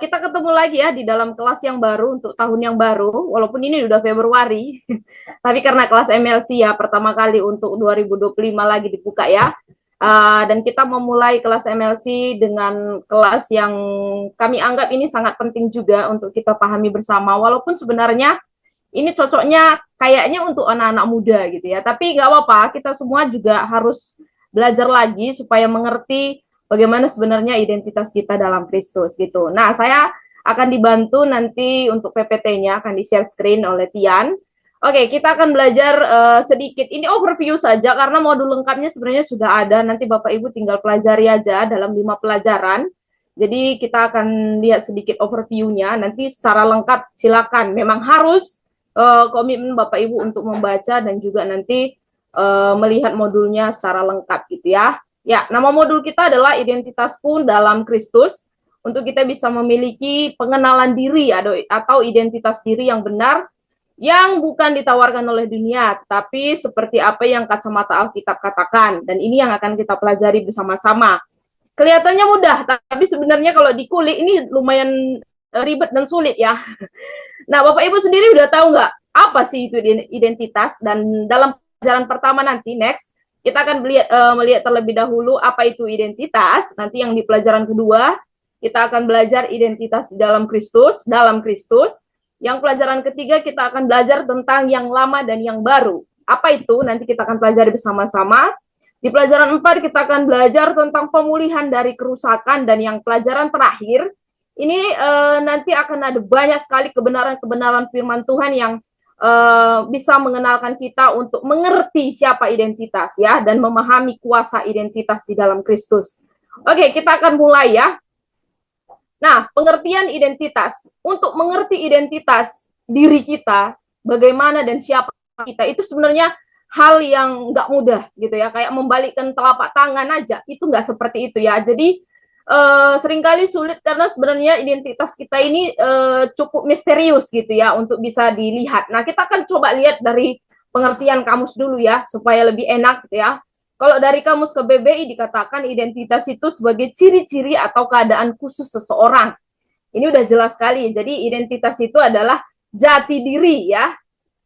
kita ketemu lagi ya di dalam kelas yang baru untuk tahun yang baru, walaupun ini udah Februari, tapi karena kelas MLC ya pertama kali untuk 2025 lagi dibuka ya. Dan kita memulai kelas MLC dengan kelas yang kami anggap ini sangat penting juga untuk kita pahami bersama, walaupun sebenarnya ini cocoknya kayaknya untuk anak-anak muda gitu ya. Tapi nggak apa-apa, kita semua juga harus belajar lagi supaya mengerti bagaimana sebenarnya identitas kita dalam Kristus gitu. Nah, saya akan dibantu nanti untuk PPT-nya akan di-share screen oleh Tian. Oke, kita akan belajar sedikit. Ini overview saja karena modul lengkapnya sebenarnya sudah ada. Nanti Bapak Ibu tinggal pelajari aja dalam 5 pelajaran. Jadi kita akan lihat sedikit overview-nya. Nanti secara lengkap silakan. Memang harus komitmen Bapak Ibu untuk membaca dan juga nanti melihat modulnya secara lengkap gitu ya. Ya, nama modul kita adalah Identitasku dalam Kristus. Untuk kita bisa memiliki pengenalan diri atau identitas diri yang benar, yang bukan ditawarkan oleh dunia, tapi seperti apa yang kacamata Alkitab katakan. Dan ini yang akan kita pelajari bersama-sama. Kelihatannya mudah, tapi sebenarnya kalau dikulik ini lumayan ribet dan sulit ya. Nah, Bapak Ibu sendiri udah tahu nggak apa sih itu identitas? Dan dalam pelajaran pertama nanti, next, kita akan melihat terlebih dahulu apa itu identitas. Nanti yang di pelajaran kedua, kita akan belajar identitas di dalam Kristus, Yang pelajaran ketiga, kita akan belajar tentang yang lama dan yang baru. Apa itu? Nanti kita akan pelajari bersama-sama. Di pelajaran 4, kita akan belajar tentang pemulihan dari kerusakan. Dan yang pelajaran terakhir, ini nanti akan ada banyak sekali kebenaran-kebenaran firman Tuhan yang bisa mengenalkan kita untuk mengerti siapa identitas ya dan memahami kuasa identitas di dalam Kristus. Oke, kita akan mulai ya. Nah, pengertian identitas. Untuk mengerti identitas diri kita, bagaimana dan siapa kita, itu sebenarnya hal yang nggak mudah gitu ya. Kayak membalikkan telapak tangan aja, itu nggak seperti itu ya. Jadi seringkali sulit karena sebenarnya identitas kita ini cukup misterius gitu ya untuk bisa dilihat. Nah, kita akan coba lihat dari pengertian kamus dulu ya supaya lebih enak gitu ya. Kalau dari kamus KBBI dikatakan identitas itu sebagai ciri-ciri atau keadaan khusus seseorang. Ini udah jelas sekali. Jadi identitas itu adalah jati diri ya.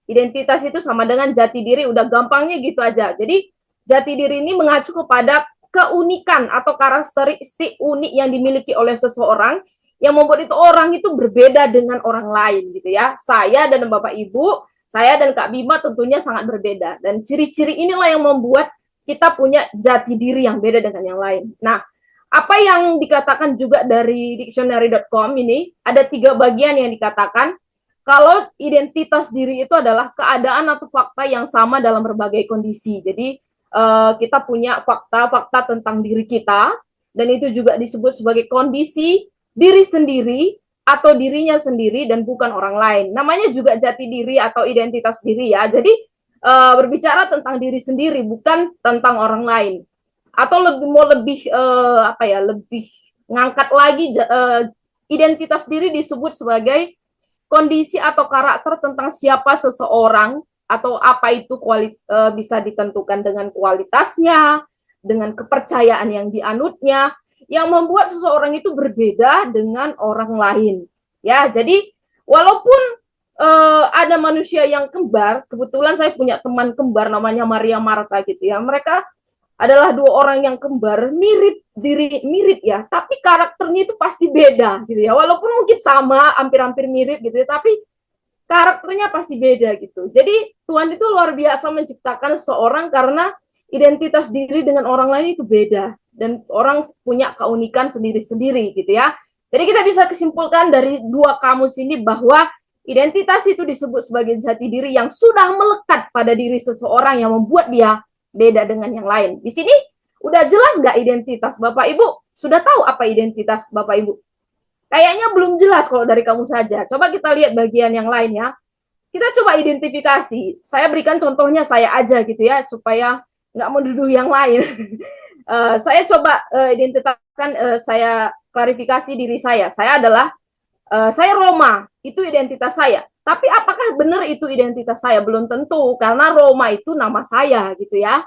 Identitas itu sama dengan jati diri, udah gampangnya gitu aja. Jadi jati diri ini mengacu kepada keunikan atau karakteristik unik yang dimiliki oleh seseorang yang membuat itu orang itu berbeda dengan orang lain gitu ya. Saya dan Bapak Ibu, saya dan Kak Bima tentunya sangat berbeda dan ciri-ciri inilah yang membuat kita punya jati diri yang beda dengan yang lain. Nah, apa yang dikatakan juga dari dictionary.com ini ada 3 bagian yang dikatakan kalau identitas diri itu adalah keadaan atau fakta yang sama dalam berbagai kondisi. Jadi kita punya fakta-fakta tentang diri kita, dan itu juga disebut sebagai kondisi diri sendiri atau dirinya sendiri dan bukan orang lain. Namanya juga jati diri atau identitas diri ya. Jadi berbicara tentang diri sendiri, bukan tentang orang lain. Atau lebih ngangkat lagi identitas diri disebut sebagai kondisi atau karakter tentang siapa seseorang atau apa itu bisa ditentukan dengan kualitasnya, dengan kepercayaan yang dianutnya, yang membuat seseorang itu berbeda dengan orang lain. Ya, jadi walaupun ada manusia yang kembar, kebetulan saya punya teman kembar namanya Maria Marta gitu ya. Mereka adalah 2 orang yang kembar, mirip ya, tapi karakternya itu pasti beda gitu ya. Walaupun mungkin sama, hampir-hampir mirip gitu ya, tapi karakternya pasti beda gitu. Jadi Tuhan itu luar biasa menciptakan seorang karena identitas diri dengan orang lain itu beda dan orang punya keunikan sendiri-sendiri gitu ya. Jadi kita bisa kesimpulkan dari 2 kamus ini bahwa identitas itu disebut sebagai jati diri yang sudah melekat pada diri seseorang yang membuat dia beda dengan yang lain. Di sini udah jelas nggak identitas Bapak Ibu? Sudah tahu apa identitas Bapak Ibu? Kayaknya belum jelas kalau dari kamu saja. Coba kita lihat bagian yang lain ya. Kita coba identifikasi. Saya berikan contohnya saya aja gitu ya, supaya nggak menuduh yang lain. Saya coba identitaskan, saya klarifikasi diri saya. Saya adalah, saya Roma, itu identitas saya. Tapi apakah benar itu identitas saya? Belum tentu, karena Roma itu nama saya gitu ya.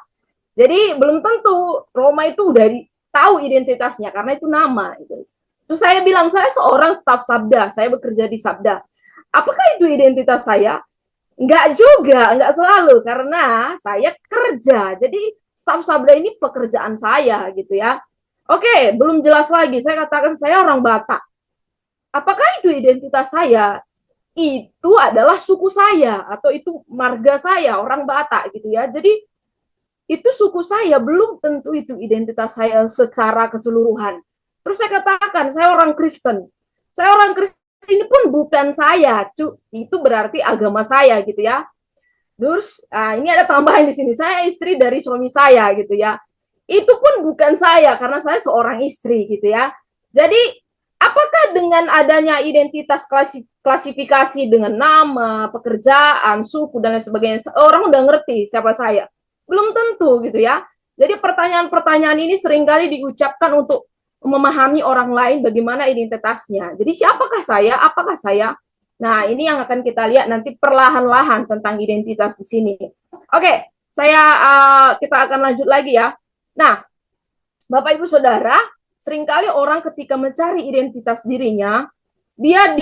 Jadi belum tentu Roma itu udah tahu identitasnya, karena itu nama. Gitu. Terus saya bilang, saya seorang staf Sabda, saya bekerja di Sabda. Apakah itu identitas saya? Enggak juga, enggak selalu, karena saya kerja. Jadi staf Sabda ini pekerjaan saya gitu ya. Oke, belum jelas lagi. Saya katakan saya orang Batak. Apakah itu identitas saya? Itu adalah suku saya atau itu marga saya, orang Batak gitu ya. Jadi itu suku saya, belum tentu itu identitas saya secara keseluruhan. Terus saya katakan, saya orang Kristen. Saya orang Kristen ini pun bukan saya, itu berarti agama saya gitu ya. Terus ini ada tambahan di sini, saya istri dari suami saya gitu ya. Itu pun bukan saya karena saya seorang istri gitu ya. Jadi apakah dengan adanya identitas klasifikasi dengan nama, pekerjaan, suku dan lain sebagainya, orang udah ngerti siapa saya? Belum tentu gitu ya. Jadi pertanyaan-pertanyaan ini seringkali diucapkan untuk memahami orang lain bagaimana identitasnya. Jadi siapakah saya? Apakah saya? Nah, ini yang akan kita lihat nanti perlahan-lahan tentang identitas di sini. Oke, kita akan lanjut lagi ya. Nah, Bapak Ibu Saudara, seringkali orang ketika mencari identitas dirinya, dia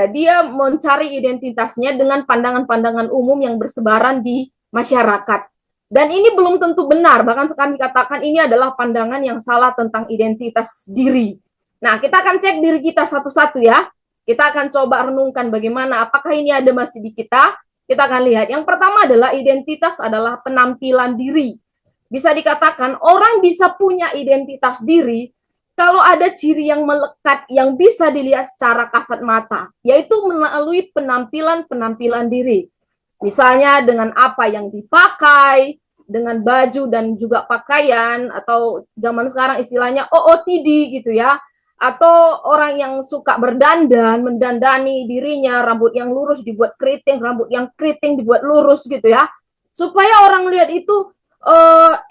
dia mencari identitasnya dengan pandangan-pandangan umum yang bersebaran di masyarakat. Dan ini belum tentu benar, bahkan kami katakan ini adalah pandangan yang salah tentang identitas diri. Nah, kita akan cek diri kita satu-satu ya. Kita akan coba renungkan bagaimana, apakah ini ada masih di kita. Kita akan lihat. Yang pertama adalah identitas adalah penampilan diri. Bisa dikatakan orang bisa punya identitas diri kalau ada ciri yang melekat yang bisa dilihat secara kasat mata, yaitu melalui penampilan-penampilan diri. Misalnya dengan apa yang dipakai, dengan baju dan juga pakaian, atau zaman sekarang istilahnya OOTD gitu ya, atau orang yang suka berdandan, mendandani dirinya, rambut yang lurus dibuat keriting, rambut yang keriting dibuat lurus gitu ya, supaya orang lihat itu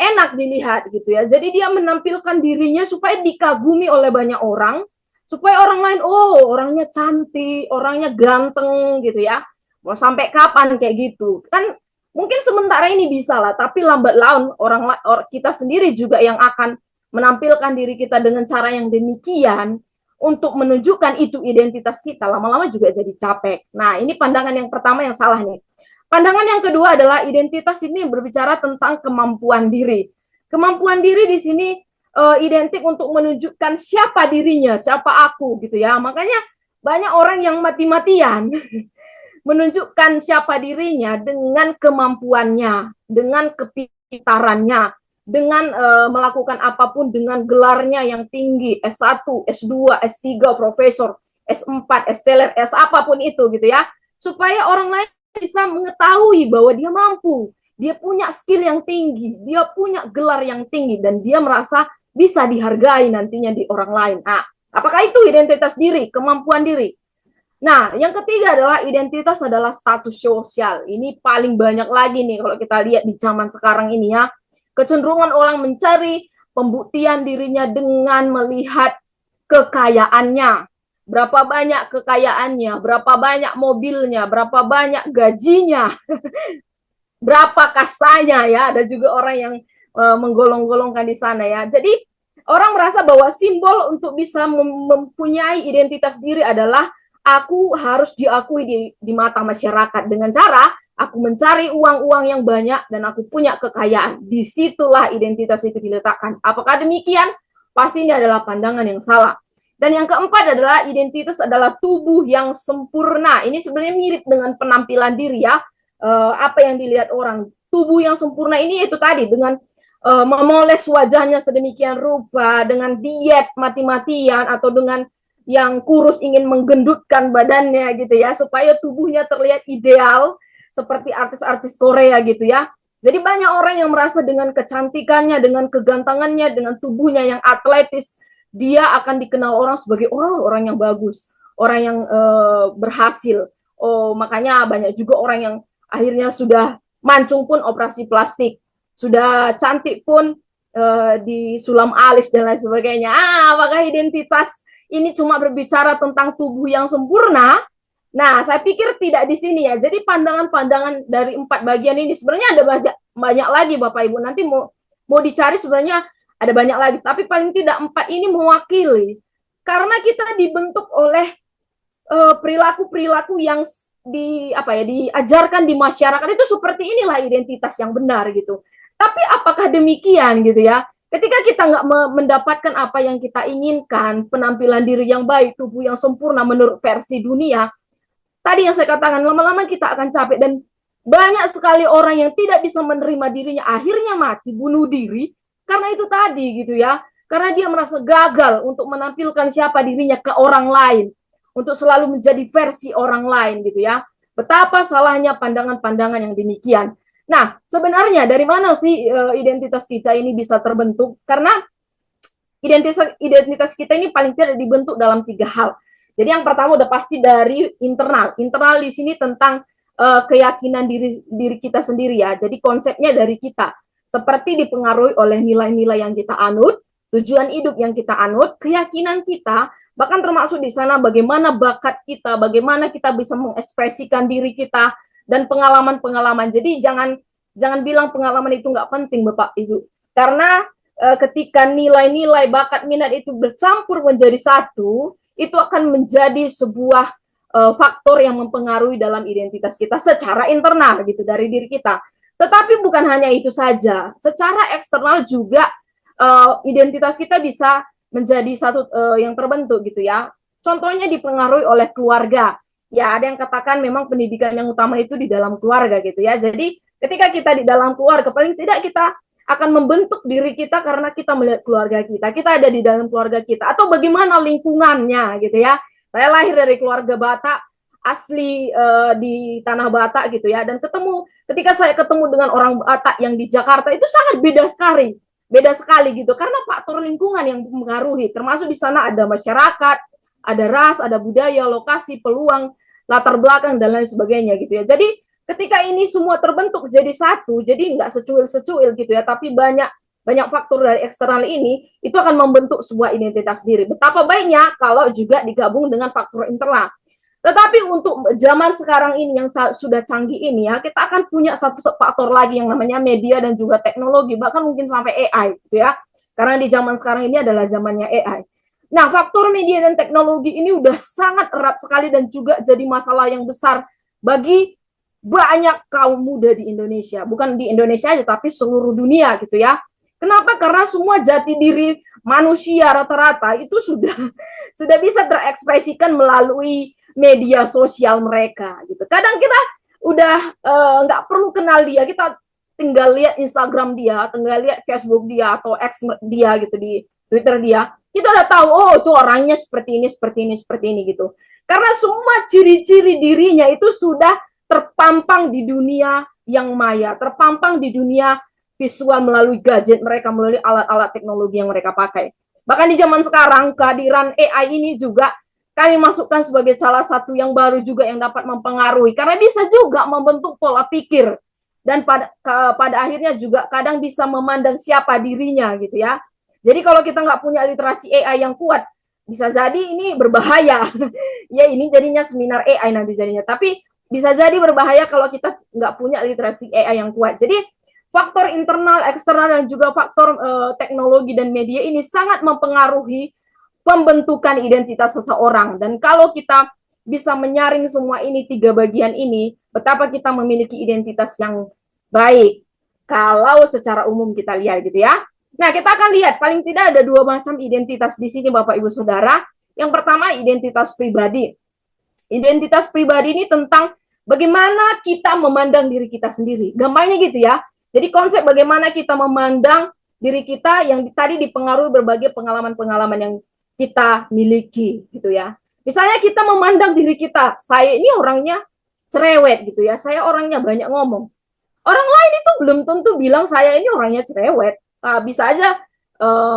enak dilihat gitu ya. Jadi dia menampilkan dirinya supaya dikagumi oleh banyak orang, supaya orang lain, oh orangnya cantik, orangnya ganteng gitu ya. Mau sampai kapan kayak gitu? Kan mungkin sementara ini bisa lah, tapi lambat laun kita sendiri juga yang akan menampilkan diri kita dengan cara yang demikian untuk menunjukkan itu identitas kita, lama-lama juga jadi capek. Nah, ini pandangan yang pertama yang salah nih. Pandangan yang kedua adalah identitas ini berbicara tentang kemampuan diri. Kemampuan diri di sini identik untuk menunjukkan siapa dirinya, siapa aku gitu ya. Makanya banyak orang yang mati-matian menunjukkan siapa dirinya dengan kemampuannya, dengan kepintarannya, dengan melakukan apapun dengan gelarnya yang tinggi, S1, S2, S3, profesor, S4, S-teler, S apapun itu gitu ya. Supaya orang lain bisa mengetahui bahwa dia mampu, dia punya skill yang tinggi, dia punya gelar yang tinggi, dan dia merasa bisa dihargai nantinya di orang lain. Nah, apakah itu identitas diri, kemampuan diri? Nah, yang ketiga adalah identitas adalah status sosial. Ini paling banyak lagi nih kalau kita lihat di zaman sekarang ini ya. Kecenderungan orang mencari pembuktian dirinya dengan melihat kekayaannya. Berapa banyak kekayaannya, berapa banyak mobilnya, berapa banyak gajinya, berapa kastanya ya. Ada juga orang yang menggolong-golongkan di sana ya. Jadi orang merasa bahwa simbol untuk bisa mempunyai identitas diri adalah aku harus diakui di mata masyarakat dengan cara aku mencari uang-uang yang banyak dan aku punya kekayaan. Disitulah identitas itu diletakkan. Apakah demikian? Pasti ini adalah pandangan yang salah. Dan yang keempat adalah identitas adalah tubuh yang sempurna. Ini sebenarnya mirip dengan penampilan diri ya. Apa yang dilihat orang. Tubuh yang sempurna ini itu tadi dengan memoles wajahnya sedemikian rupa, dengan diet mati-matian, atau dengan yang kurus ingin menggendutkan badannya gitu ya, supaya tubuhnya terlihat ideal seperti artis-artis Korea gitu ya. Jadi banyak orang yang merasa dengan kecantikannya, dengan kegantangannya, dengan tubuhnya yang atletis, dia akan dikenal orang sebagai orang yang bagus, orang yang berhasil. Oh, makanya banyak juga orang yang akhirnya sudah mancung pun operasi plastik, sudah cantik pun disulam alis dan lain sebagainya. Apakah identitas ini cuma berbicara tentang tubuh yang sempurna? Nah, saya pikir tidak di sini ya. Jadi pandangan-pandangan dari 4 bagian ini sebenarnya ada banyak lagi Bapak Ibu. Nanti mau dicari sebenarnya ada banyak lagi. Tapi paling tidak 4 ini mewakili Karena kita dibentuk oleh perilaku-perilaku yang diajarkan di masyarakat itu seperti inilah identitas yang benar gitu. Tapi apakah demikian gitu ya? Ketika kita nggak mendapatkan apa yang kita inginkan, penampilan diri yang baik, tubuh yang sempurna menurut versi dunia, tadi yang saya katakan lama-lama kita akan capek dan banyak sekali orang yang tidak bisa menerima dirinya akhirnya mati bunuh diri karena itu tadi gitu ya, karena dia merasa gagal untuk menampilkan siapa dirinya ke orang lain, untuk selalu menjadi versi orang lain gitu ya. Betapa salahnya pandangan-pandangan yang demikian. Nah, sebenarnya dari mana sih identitas kita ini bisa terbentuk? Karena identitas kita ini paling tidak dibentuk dalam 3 hal. Jadi yang pertama udah pasti dari internal. Internal di sini tentang keyakinan diri kita sendiri ya. Jadi konsepnya dari kita. Seperti dipengaruhi oleh nilai-nilai yang kita anut, tujuan hidup yang kita anut, keyakinan kita, bahkan termasuk di sana bagaimana bakat kita, bagaimana kita bisa mengekspresikan diri kita, dan pengalaman-pengalaman. Jadi jangan bilang pengalaman itu nggak penting Bapak Ibu. Karena ketika nilai-nilai bakat minat itu bercampur menjadi satu, itu akan menjadi sebuah faktor yang mempengaruhi dalam identitas kita secara internal gitu dari diri kita. Tetapi bukan hanya itu saja, secara eksternal juga identitas kita bisa menjadi satu yang terbentuk gitu ya. Contohnya dipengaruhi oleh keluarga. Ya, ada yang katakan memang pendidikan yang utama itu di dalam keluarga gitu ya. Jadi ketika kita di dalam keluarga, paling tidak kita akan membentuk diri kita karena kita melihat keluarga kita ada di dalam keluarga kita, atau bagaimana lingkungannya gitu ya. Saya lahir dari keluarga Batak, asli di tanah Batak gitu ya, dan ketika saya ketemu dengan orang Batak yang di Jakarta itu sangat beda sekali gitu, karena faktor lingkungan yang mempengaruhi, termasuk di sana ada masyarakat, ada ras, ada budaya, lokasi, peluang, latar belakang dan lain sebagainya gitu ya. Jadi ketika ini semua terbentuk jadi satu, jadi nggak secuil-secuil gitu ya, tapi banyak faktor dari eksternal ini, itu akan membentuk sebuah identitas diri. Betapa baiknya kalau juga digabung dengan faktor internal. Tetapi untuk zaman sekarang ini yang sudah canggih ini ya, kita akan punya satu faktor lagi yang namanya media dan juga teknologi, bahkan mungkin sampai AI gitu ya. Karena di zaman sekarang ini adalah zamannya AI. Nah, faktor media dan teknologi ini udah sangat erat sekali dan juga jadi masalah yang besar bagi banyak kaum muda di Indonesia, bukan di Indonesia aja tapi seluruh dunia gitu ya. Kenapa? Karena semua jati diri manusia rata-rata itu sudah bisa terekspresikan melalui media sosial mereka gitu. Kadang kita udah nggak perlu kenal dia, kita tinggal lihat Instagram dia, tinggal lihat Facebook dia atau X dia gitu, di Twitter dia, kita udah tahu oh itu orangnya seperti ini gitu. Karena semua ciri-ciri dirinya itu sudah terpampang di dunia yang maya, terpampang di dunia visual melalui gadget mereka, melalui alat-alat teknologi yang mereka pakai. Bahkan di zaman sekarang, kehadiran AI ini juga kami masukkan sebagai salah satu yang baru juga yang dapat mempengaruhi, karena bisa juga membentuk pola pikir, dan pada akhirnya juga kadang bisa memandang siapa dirinya gitu ya. Jadi kalau kita nggak punya literasi AI yang kuat, bisa jadi ini berbahaya. Ya ini jadinya seminar AI nanti jadinya. Tapi bisa jadi berbahaya kalau kita nggak punya literasi AI yang kuat. Jadi faktor internal, eksternal, dan juga faktor teknologi dan media ini sangat mempengaruhi pembentukan identitas seseorang. Dan kalau kita bisa menyaring semua ini, 3 bagian ini, betapa kita memiliki identitas yang baik. Kalau secara umum kita lihat gitu ya. Nah, kita akan lihat paling tidak ada 2 macam identitas di sini Bapak Ibu Saudara. Yang pertama identitas pribadi. Identitas pribadi ini tentang bagaimana kita memandang diri kita sendiri. Gampangnya gitu ya. Jadi konsep bagaimana kita memandang diri kita yang tadi dipengaruhi berbagai pengalaman-pengalaman yang kita miliki gitu ya. Misalnya kita memandang diri kita, saya ini orangnya cerewet gitu ya, saya orangnya banyak ngomong. Orang lain itu belum tentu bilang saya ini orangnya cerewet. Bisa aja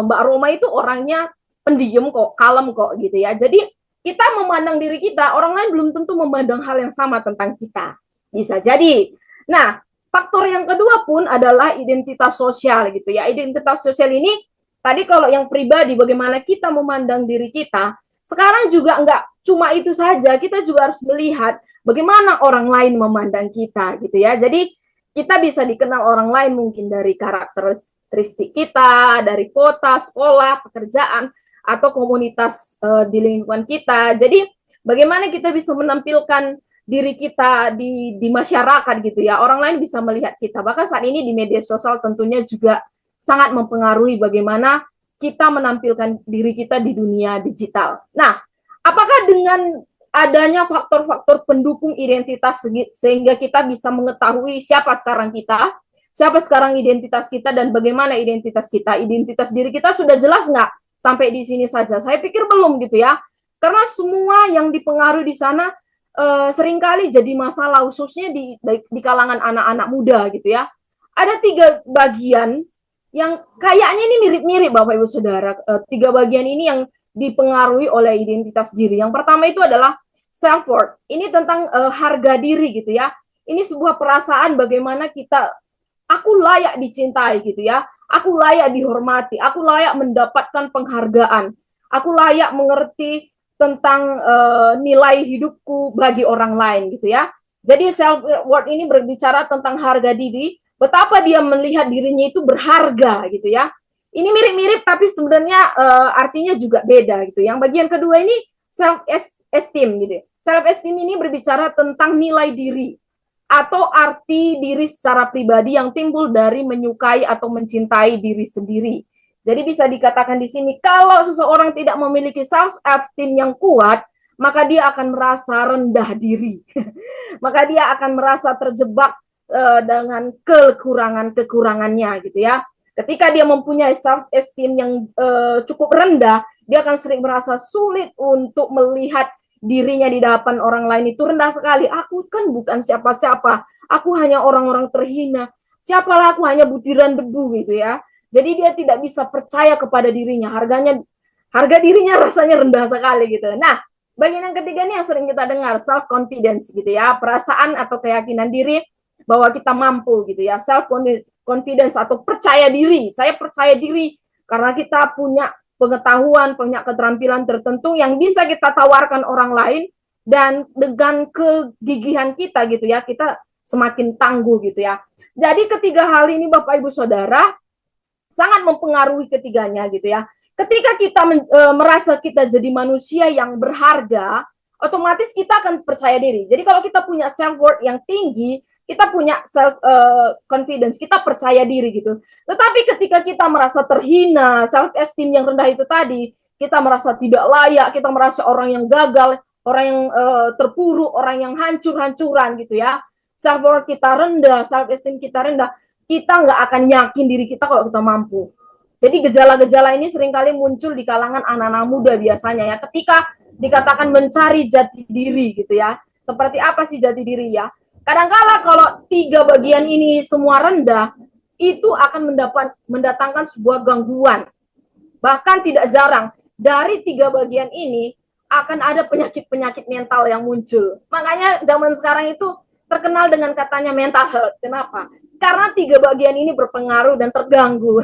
Mbak Roma itu orangnya pendiam kok, kalem kok gitu ya. Jadi kita memandang diri kita, orang lain belum tentu memandang hal yang sama tentang kita. Bisa jadi. Nah, faktor yang kedua pun adalah identitas sosial gitu ya. Identitas sosial ini tadi kalau yang pribadi bagaimana kita memandang diri kita, sekarang juga nggak cuma itu saja, kita juga harus melihat bagaimana orang lain memandang kita gitu ya. Jadi kita bisa dikenal orang lain mungkin dari karakteristik kita, dari kota, sekolah, pekerjaan, atau komunitas di lingkungan kita. Jadi bagaimana kita bisa menampilkan diri kita di masyarakat gitu ya. Orang lain bisa melihat kita. Bahkan saat ini di media sosial tentunya juga sangat mempengaruhi bagaimana kita menampilkan diri kita di dunia digital. Nah, apakah dengan adanya faktor-faktor pendukung identitas sehingga kita bisa mengetahui siapa sekarang kita, siapa sekarang identitas kita, dan bagaimana identitas kita, identitas diri kita sudah jelas nggak sampai di sini saja? Saya pikir belum gitu ya, karena semua yang dipengaruhi di sana seringkali jadi masalah, khususnya di kalangan anak-anak muda gitu ya. Ada 3 bagian yang kayaknya ini mirip-mirip Bapak Ibu Saudara. 3 bagian ini yang dipengaruhi oleh identitas diri. Yang pertama itu adalah self-worth. Ini tentang harga diri gitu ya. Ini sebuah perasaan bagaimana kita, aku layak dicintai gitu ya. Aku layak dihormati. Aku layak mendapatkan penghargaan. Aku layak mengerti tentang nilai hidupku bagi orang lain gitu ya. Jadi self-worth ini berbicara tentang harga diri, betapa dia melihat dirinya itu berharga gitu ya. Ini mirip-mirip tapi sebenarnya artinya juga beda gitu. Yang bagian kedua ini self esteem gitu. Self esteem ini berbicara tentang nilai diri atau arti diri secara pribadi yang timbul dari menyukai atau mencintai diri sendiri. Jadi bisa dikatakan di sini, kalau seseorang tidak memiliki self esteem yang kuat, maka dia akan merasa rendah diri. Maka dia akan merasa terjebak dengan kekurangannya gitu ya. Ketika dia mempunyai self esteem yang cukup rendah, dia akan sering merasa sulit untuk melihat dirinya di hadapan orang lain itu rendah sekali. Aku kan bukan siapa-siapa, aku hanya orang-orang terhina. Siapalah aku, hanya butiran debu gitu ya. Jadi dia tidak bisa percaya kepada dirinya. Harga dirinya rasanya rendah sekali gitu. Nah, bagian yang ketiga ini yang sering kita dengar, self confidence gitu ya, perasaan atau keyakinan diri bahwa kita mampu gitu ya, self confidence atau percaya diri. Saya percaya diri karena kita punya pengetahuan, punya keterampilan tertentu yang bisa kita tawarkan orang lain, dan dengan kegigihan kita gitu ya, kita semakin tangguh gitu ya. Jadi ketiga hal ini Bapak Ibu Saudara sangat mempengaruhi ketiganya gitu ya. Ketika kita merasa kita jadi manusia yang berharga, otomatis kita akan percaya diri. Jadi kalau kita punya self worth yang tinggi, kita punya self confidence, kita percaya diri gitu. Tetapi ketika kita merasa terhina, self esteem yang rendah itu tadi, kita merasa tidak layak, kita merasa orang yang gagal, orang yang terpuruk, orang yang hancur-hancuran gitu ya. Self worth kita rendah, self esteem kita rendah, kita nggak akan yakin diri kita kalau kita mampu. Jadi gejala-gejala ini seringkali muncul di kalangan anak-anak muda biasanya ya, ketika dikatakan mencari jati diri gitu ya. Seperti apa sih jati diri ya? Kadangkala kalau 3 bagian ini semua rendah, itu akan mendatangkan sebuah gangguan. Bahkan tidak jarang, dari 3 bagian ini akan ada penyakit-penyakit mental yang muncul. Makanya zaman sekarang itu terkenal dengan katanya mental health. Kenapa? Karena 3 bagian ini berpengaruh dan terganggu.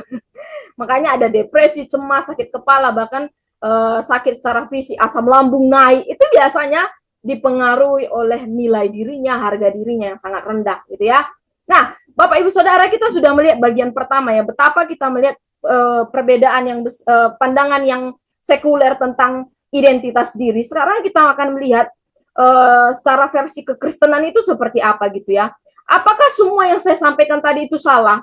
Makanya ada depresi, cemas, sakit kepala, bahkan sakit secara fisik, asam lambung naik. Itu biasanya dipengaruhi oleh nilai dirinya, harga dirinya yang sangat rendah gitu ya. Nah, Bapak Ibu Saudara, kita sudah melihat bagian pertama ya, betapa kita melihat perbedaan yang pandangan yang sekuler tentang identitas diri. Sekarang kita akan melihat secara versi kekristenan itu seperti apa gitu ya. Apakah semua yang saya sampaikan tadi itu salah?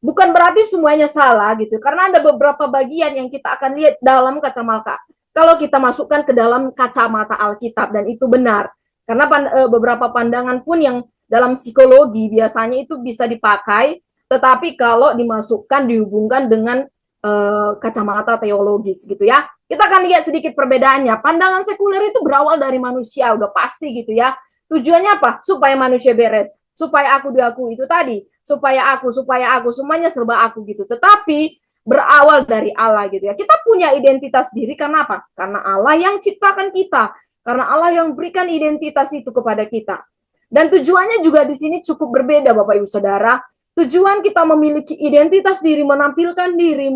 Bukan berarti semuanya salah gitu, karena ada beberapa bagian yang kita akan lihat dalam kacamata. Kalau kita masukkan ke dalam kacamata Alkitab, dan itu benar. Karena beberapa pandangan pun yang dalam psikologi biasanya itu bisa dipakai, tetapi kalau dimasukkan, dihubungkan dengan kacamata teologis gitu ya. Kita akan lihat sedikit perbedaannya. Pandangan sekuler itu berawal dari manusia, udah pasti gitu ya. Tujuannya apa? Supaya manusia beres, supaya aku diakui, itu tadi, supaya aku, semuanya serba aku gitu. Tetapi berawal dari Allah gitu ya. Kita punya identitas diri karena apa? Karena Allah yang ciptakan kita, karena Allah yang berikan identitas itu kepada kita. Dan tujuannya juga di sini cukup berbeda Bapak Ibu Saudara. Tujuan kita memiliki identitas diri, menampilkan diri,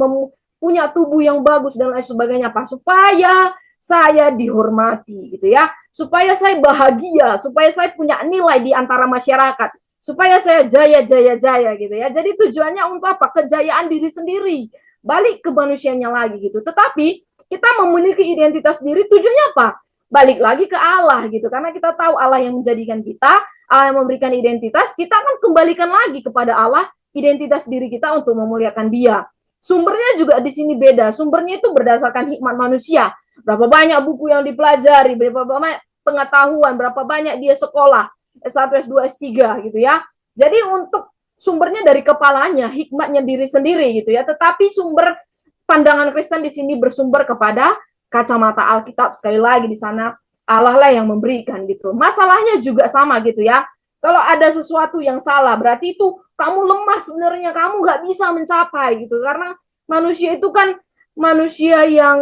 punya tubuh yang bagus dan lain sebagainya apa? Supaya saya dihormati gitu ya, supaya saya bahagia, supaya saya punya nilai di antara masyarakat, supaya saya jaya gitu ya. Jadi tujuannya untuk apa? Kejayaan diri sendiri, balik ke manusianya lagi gitu. Tetapi kita memiliki identitas diri, tujuannya apa? Balik lagi ke Allah gitu, karena kita tahu Allah yang menjadikan kita, Allah yang memberikan identitas, kita akan kembalikan lagi kepada Allah identitas diri kita untuk memuliakan Dia. Sumbernya juga di sini beda, sumbernya itu berdasarkan hikmat manusia. Berapa banyak buku yang dipelajari, berapa banyak pengetahuan, berapa banyak dia sekolah, S1, S2, S3 gitu ya. Jadi untuk sumbernya dari kepalanya, hikmatnya diri sendiri gitu ya. Tetapi sumber pandangan Kristen di sini bersumber kepada kacamata Alkitab. Sekali lagi di sana Allah lah yang memberikan gitu. Masalahnya juga sama gitu ya. Kalau ada sesuatu yang salah, berarti itu kamu lemah sebenarnya, kamu nggak bisa mencapai gitu. Karena manusia itu kan manusia yang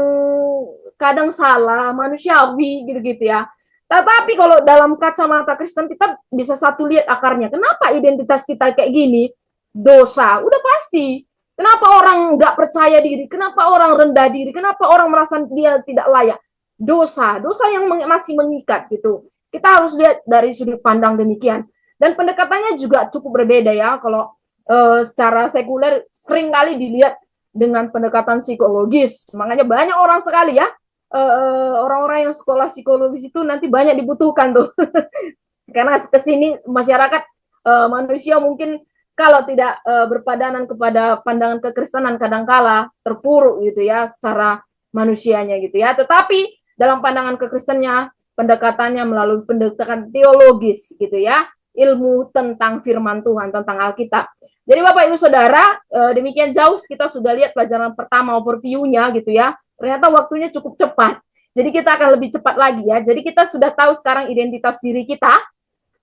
kadang salah, manusiawi gitu-gitu ya. Tetapi kalau dalam kacamata Kristen kita bisa satu lihat akarnya. Kenapa identitas kita kayak gini? Dosa, udah pasti. Kenapa orang nggak percaya diri? Kenapa orang rendah diri? Kenapa orang merasa dia tidak layak? Dosa, dosa yang masih mengikat gitu. Kita harus lihat dari sudut pandang demikian. Dan pendekatannya juga cukup berbeda ya. Kalau secara sekuler sering kali dilihat dengan pendekatan psikologis. Makanya banyak orang sekali ya, orang-orang yang sekolah psikologis itu nanti banyak dibutuhkan tuh. Karena kesini masyarakat manusia mungkin kalau tidak berpadanan kepada pandangan kekristenan kadangkala terpuruk gitu ya secara manusianya gitu ya. Tetapi dalam pandangan kekristennya pendekatannya melalui pendekatan teologis gitu ya, ilmu tentang firman Tuhan, tentang Alkitab. Jadi Bapak Ibu Saudara, demikian jauh kita sudah lihat pelajaran pertama overview-nya gitu ya. Ternyata waktunya cukup cepat. Jadi kita akan lebih cepat lagi ya. Jadi kita sudah tahu sekarang identitas diri kita,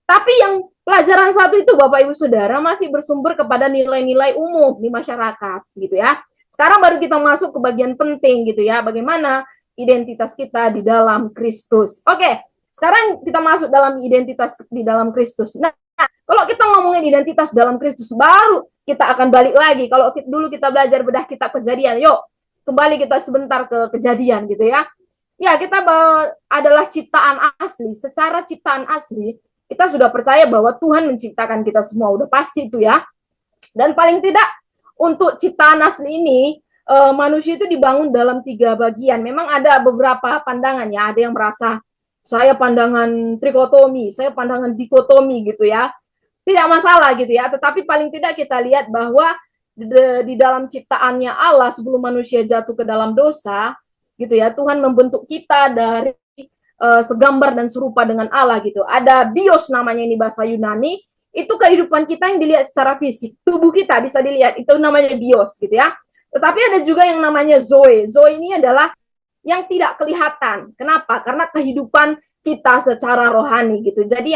tapi yang pelajaran satu itu Bapak Ibu Saudara masih bersumber kepada nilai-nilai umum di masyarakat gitu ya. Sekarang baru kita masuk ke bagian penting gitu ya, bagaimana identitas kita di dalam Kristus. Oke, sekarang kita masuk dalam identitas di dalam Kristus. Nah, kalau kita ngomongin identitas dalam Kristus, baru kita akan balik lagi. Kalau dulu kita belajar bedah kitab Kejadian, yuk kembali kita sebentar ke Kejadian gitu ya. Ya, kita adalah ciptaan asli. Secara ciptaan asli, kita sudah percaya bahwa Tuhan menciptakan kita semua, udah pasti itu ya. Dan paling tidak untuk ciptaan asli ini manusia itu dibangun dalam 3 bagian. Memang ada beberapa pandangan ya, ada yang merasa saya pandangan trikotomi, saya pandangan dikotomi gitu ya. Tidak masalah gitu ya, tetapi paling tidak kita lihat bahwa di dalam ciptaannya Allah sebelum manusia jatuh ke dalam dosa gitu ya, Tuhan membentuk kita dari segambar dan serupa dengan Allah gitu. Ada bios namanya ini bahasa Yunani, itu kehidupan kita yang dilihat secara fisik, tubuh kita bisa dilihat, itu namanya bios gitu ya. Tetapi ada juga yang namanya zoe. Zoe ini adalah yang tidak kelihatan. Kenapa? Karena kehidupan kita secara rohani gitu. Jadi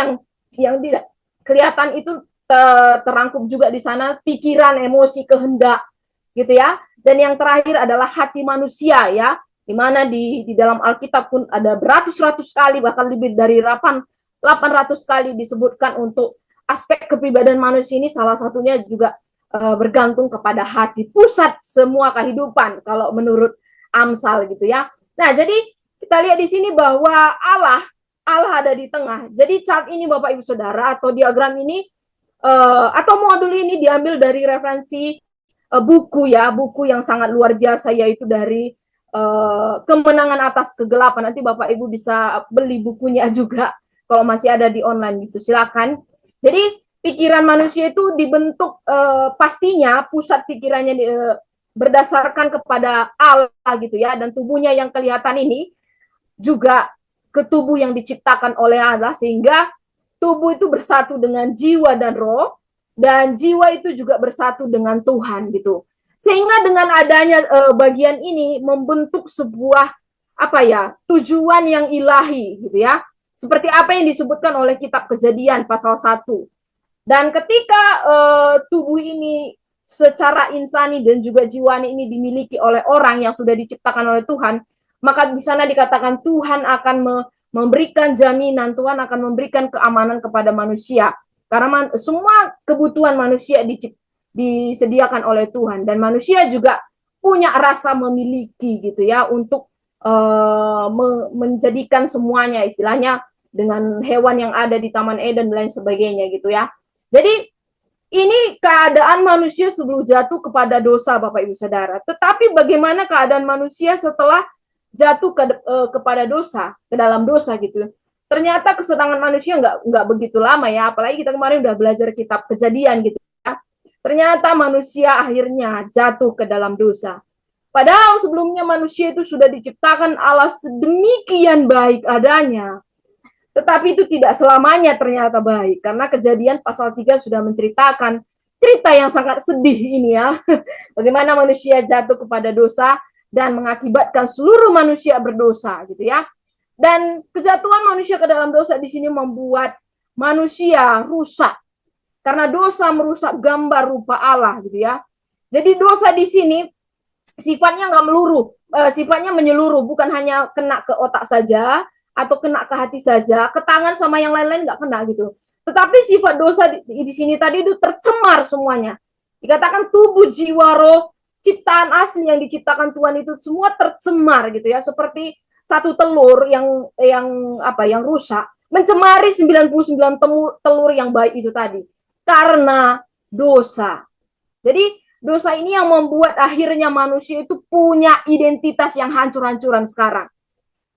yang tidak kelihatan itu terangkup juga di sana pikiran, emosi, kehendak gitu ya. Dan yang terakhir adalah hati manusia ya, di mana di dalam Alkitab pun ada beratus-ratus kali, bahkan lebih dari 800 kali disebutkan untuk aspek kepribadian manusia ini, salah satunya juga bergantung kepada hati, pusat semua kehidupan kalau menurut Amsal gitu ya. Nah, jadi kita lihat di sini bahwa Allah ada di tengah. Jadi chart ini Bapak Ibu Saudara atau diagram ini atau modul ini diambil dari referensi buku ya, buku yang sangat luar biasa, yaitu dari Kemenangan Atas Kegelapan. Nanti Bapak Ibu bisa beli bukunya juga kalau masih ada di online gitu, silakan. Jadi pikiran manusia itu dibentuk pastinya pusat pikirannya berdasarkan kepada Allah gitu ya, dan tubuhnya yang kelihatan ini juga ke tubuh yang diciptakan oleh Allah, sehingga tubuh itu bersatu dengan jiwa dan roh, dan jiwa itu juga bersatu dengan Tuhan gitu. Sehingga dengan adanya bagian ini membentuk sebuah apa ya, tujuan yang ilahi gitu ya. Seperti apa yang disebutkan oleh kitab Kejadian pasal 1. Dan ketika tubuh ini secara insani dan juga jiwani ini dimiliki oleh orang yang sudah diciptakan oleh Tuhan, maka di sana dikatakan Tuhan akan memberikan jaminan, Tuhan akan memberikan keamanan kepada manusia. Karena semua kebutuhan manusia disediakan oleh Tuhan, dan manusia juga punya rasa memiliki gitu ya, untuk menjadikan semuanya, istilahnya dengan hewan yang ada di Taman Eden dan lain sebagainya gitu ya. Jadi ini keadaan manusia sebelum jatuh kepada dosa Bapak Ibu Saudara. Tetapi bagaimana keadaan manusia setelah jatuh kepada dosa, ke dalam dosa gitu. Ternyata kesenangan manusia nggak begitu lama ya, apalagi kita kemarin udah belajar kitab Kejadian gitu ya. Ternyata manusia akhirnya jatuh ke dalam dosa. Padahal sebelumnya manusia itu sudah diciptakan Allah sedemikian baik adanya. Tetapi itu tidak selamanya ternyata baik. Karena Kejadian pasal 3 sudah menceritakan cerita yang sangat sedih ini ya. Bagaimana manusia jatuh kepada dosa dan mengakibatkan seluruh manusia berdosa gitu ya. Dan kejatuhan manusia ke dalam dosa di sini membuat manusia rusak. Karena dosa merusak gambar rupa Allah gitu ya. Jadi dosa di sini sifatnya nggak meluruh, sifatnya menyeluruh, bukan hanya kena ke otak saja atau kena ke hati saja, ke tangan sama yang lain-lain nggak kena gitu. Tetapi sifat dosa di sini tadi itu tercemar semuanya. Dikatakan tubuh, jiwa, roh, ciptaan asli yang diciptakan Tuhan itu semua tercemar gitu ya, seperti satu telur yang rusak mencemari 99 telur yang baik itu tadi karena dosa. Jadi dosa ini yang membuat akhirnya manusia itu punya identitas yang hancur-hancuran sekarang.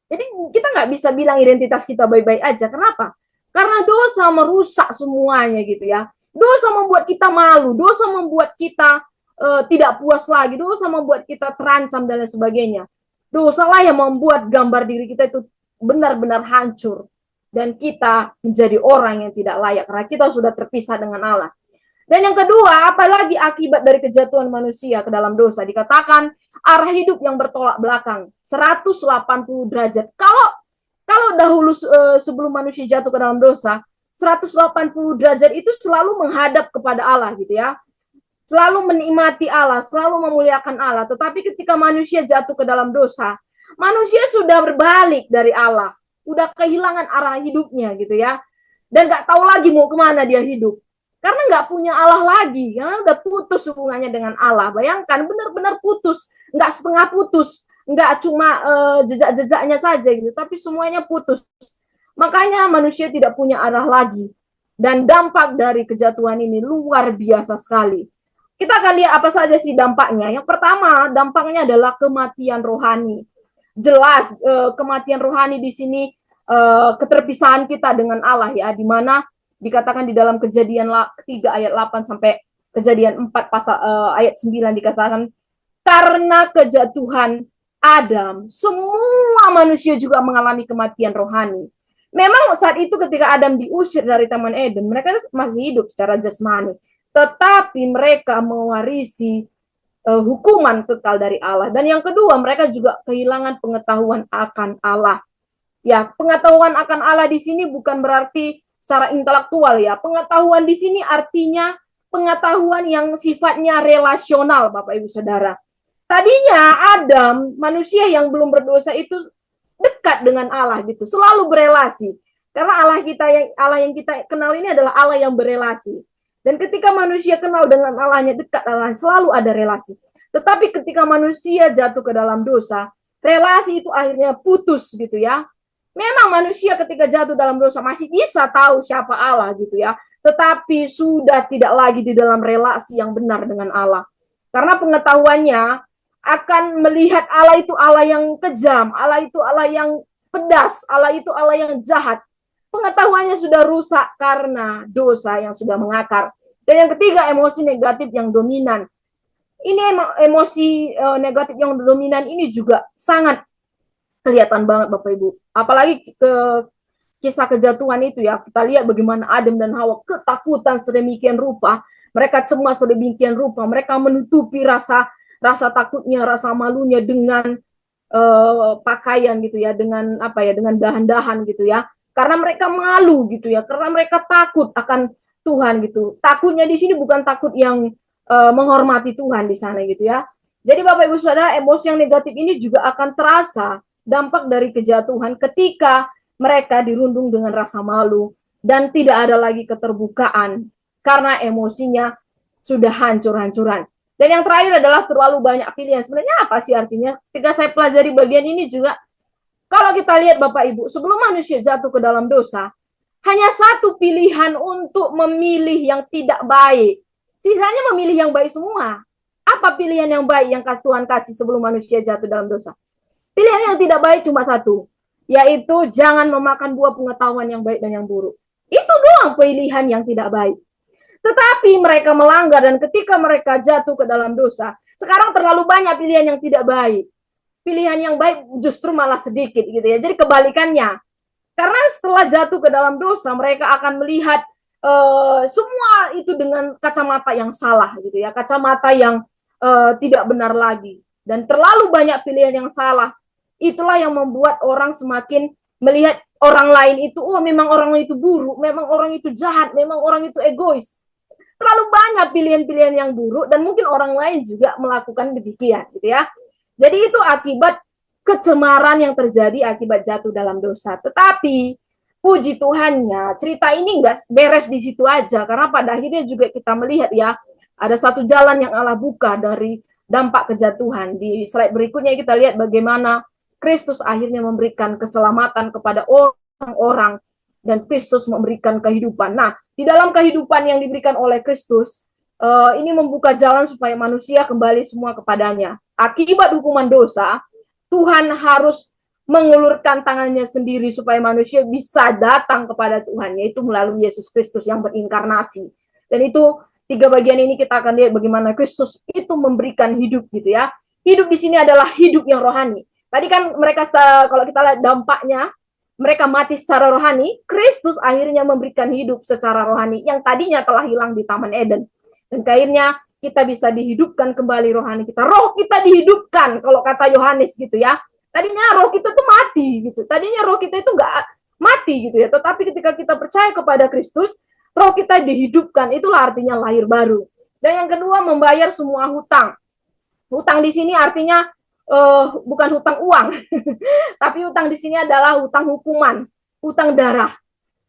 Jadi kita nggak bisa bilang identitas kita baik-baik aja. Kenapa? Karena dosa merusak semuanya gitu ya. Dosa membuat kita malu, dosa membuat kita tidak puas lagi, dosa membuat kita terancam dan lain sebagainya. Dosalah yang membuat gambar diri kita itu benar-benar hancur. Dan kita menjadi orang yang tidak layak karena kita sudah terpisah dengan Allah. Dan yang kedua, apalagi akibat dari kejatuhan manusia ke dalam dosa, dikatakan arah hidup yang bertolak belakang 180 derajat. Kalau dahulu sebelum manusia jatuh ke dalam dosa, 180 derajat itu selalu menghadap kepada Allah gitu ya. Selalu menikmati Allah, selalu memuliakan Allah. Tetapi ketika manusia jatuh ke dalam dosa, manusia sudah berbalik dari Allah. Udah kehilangan arah hidupnya gitu ya. Dan gak tahu lagi mau kemana dia hidup. Karena nggak punya Allah lagi, ya udah putus hubungannya dengan Allah. Bayangkan benar-benar putus, nggak setengah putus, nggak cuma jejak-jejaknya saja gitu, tapi semuanya putus. Makanya manusia tidak punya arah lagi. Dan dampak dari kejatuhan ini luar biasa sekali. Kita akan lihat apa saja sih dampaknya. Yang pertama, dampaknya adalah kematian rohani. Jelas kematian rohani di sini keterpisahan kita dengan Allah ya, di mana dikatakan di dalam Kejadian 3 ayat 8 sampai Kejadian 4 pasal ayat 9 dikatakan karena kejatuhan Adam semua manusia juga mengalami kematian rohani. Memang saat itu ketika Adam diusir dari Taman Eden, mereka masih hidup secara jasmani, tetapi mereka mewarisi hukuman kekal dari Allah. Dan yang kedua, mereka juga kehilangan pengetahuan akan Allah. Ya, pengetahuan akan Allah di sini bukan berarti secara intelektual ya. Pengetahuan di sini artinya pengetahuan yang sifatnya relasional, Bapak Ibu Saudara. Tadinya Adam, manusia yang belum berdosa itu dekat dengan Allah gitu, selalu berelasi. Karena Allah yang kita kenal ini adalah Allah yang berelasi. Dan ketika manusia kenal dengan Allahnya, dekat Allah, selalu ada relasi. Tetapi ketika manusia jatuh ke dalam dosa, relasi itu akhirnya putus gitu ya. Memang manusia ketika jatuh dalam dosa masih bisa tahu siapa Allah gitu ya, tetapi sudah tidak lagi di dalam relasi yang benar dengan Allah. Karena pengetahuannya akan melihat Allah itu Allah yang kejam, Allah itu Allah yang pedas, Allah itu Allah yang jahat. Pengetahuannya sudah rusak karena dosa yang sudah mengakar. Dan yang ketiga, emosi negatif yang dominan. Ini emosi negatif yang dominan ini juga sangat kelihatan banget Bapak Ibu. Apalagi kisah kejatuhan itu ya, kita lihat bagaimana Adam dan Hawa ketakutan sedemikian rupa, mereka cemas sedemikian rupa, mereka menutupi rasa takutnya, rasa malunya dengan pakaian gitu ya, dengan dengan dahan-dahan gitu ya. Karena mereka malu gitu ya, karena mereka takut akan Tuhan gitu. Takutnya di sini bukan takut yang menghormati Tuhan di sana gitu ya. Jadi Bapak Ibu Saudara, emosi yang negatif ini juga akan terasa dampak dari kejatuhan ketika mereka dirundung dengan rasa malu dan tidak ada lagi keterbukaan karena emosinya sudah hancur-hancuran. Dan yang terakhir adalah terlalu banyak pilihan. Sebenarnya apa sih artinya? Ketika saya pelajari bagian ini juga, kalau kita lihat Bapak Ibu, sebelum manusia jatuh ke dalam dosa, hanya satu pilihan untuk memilih yang tidak baik. Sisanya memilih yang baik semua. Apa pilihan yang baik yang Tuhan kasih sebelum manusia jatuh dalam dosa? Pilihan yang tidak baik cuma satu, yaitu jangan memakan buah pengetahuan yang baik dan yang buruk. Itu doang pilihan yang tidak baik. Tetapi mereka melanggar, dan ketika mereka jatuh ke dalam dosa, sekarang terlalu banyak pilihan yang tidak baik. Pilihan yang baik justru malah sedikit gitu ya. Jadi kebalikannya. Karena setelah jatuh ke dalam dosa, mereka akan melihat semua itu dengan kacamata yang salah gitu ya, kacamata yang tidak benar lagi, dan terlalu banyak pilihan yang salah. Itulah yang membuat orang semakin melihat orang lain itu, oh memang orang itu buruk, memang orang itu jahat, memang orang itu egois. Terlalu banyak pilihan-pilihan yang buruk, dan mungkin orang lain juga melakukan demikian gitu ya. Jadi itu akibat kecemaran yang terjadi akibat jatuh dalam dosa. Tetapi puji Tuhannya, cerita ini nggak beres di situ aja, karena pada akhirnya juga kita melihat ya, ada satu jalan yang Allah buka dari dampak kejatuhan. Di slide berikutnya kita lihat bagaimana Kristus akhirnya memberikan keselamatan kepada orang-orang, dan Kristus memberikan kehidupan. Nah, di dalam kehidupan yang diberikan oleh Kristus, ini membuka jalan supaya manusia kembali semua kepadanya. Akibat hukuman dosa, Tuhan harus mengulurkan tangannya sendiri supaya manusia bisa datang kepada Tuhan, yaitu melalui Yesus Kristus yang berinkarnasi. Dan itu tiga bagian ini kita akan lihat bagaimana Kristus itu memberikan hidup gitu ya. Hidup di sini adalah hidup yang rohani. Tadi kan mereka, kalau kita lihat dampaknya, mereka mati secara rohani. Kristus akhirnya memberikan hidup secara rohani yang tadinya telah hilang di Taman Eden. Dan akhirnya kita bisa dihidupkan kembali rohani kita. Roh kita dihidupkan, kalau kata Yohanes gitu ya. Tadinya roh kita tuh mati gitu. Tadinya roh kita itu nggak mati gitu ya. Tetapi ketika kita percaya kepada Kristus, roh kita dihidupkan. Itulah artinya lahir baru. Dan yang kedua, membayar semua hutang. Hutang di sini artinya bukan hutang uang, tapi hutang di sini adalah hutang hukuman, hutang darah.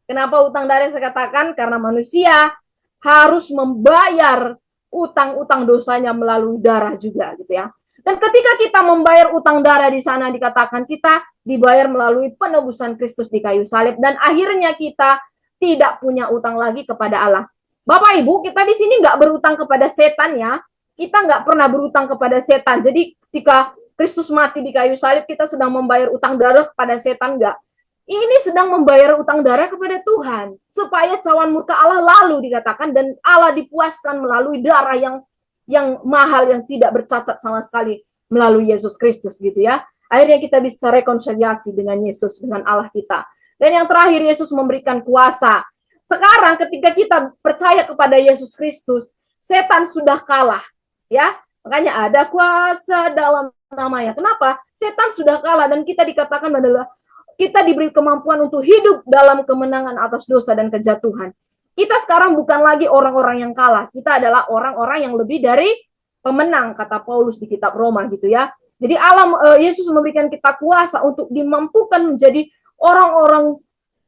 Kenapa hutang darah saya katakan? Karena manusia harus membayar utang-utang dosanya melalui darah juga gitu ya. Dan ketika kita membayar utang darah di sana, dikatakan kita dibayar melalui penebusan Kristus di kayu salib, dan akhirnya kita tidak punya utang lagi kepada Allah. Bapak Ibu, kita di sini nggak berutang kepada setan ya. Kita nggak pernah berutang kepada setan. Jadi ketika Kristus mati di kayu salib, kita sedang membayar utang darah kepada setan, nggak. Ini sedang membayar utang darah kepada Tuhan, supaya cawan murka Allah lalu dikatakan, dan Allah dipuaskan melalui darah yang mahal, yang tidak bercacat sama sekali, melalui Yesus Kristus gitu ya. Akhirnya kita bisa rekonsiliasi dengan Yesus, dengan Allah kita. Dan yang terakhir, Yesus memberikan kuasa. Sekarang ketika kita percaya kepada Yesus Kristus, setan sudah kalah ya. Makanya ada kuasa dalam namanya. Kenapa? Setan sudah kalah, dan kita dikatakan adalah kita diberi kemampuan untuk hidup dalam kemenangan atas dosa dan kejatuhan. Kita sekarang bukan lagi orang-orang yang kalah. Kita adalah orang-orang yang lebih dari pemenang, kata Paulus di kitab Roma gitu ya. Jadi Yesus memberikan kita kuasa untuk dimampukan menjadi orang-orang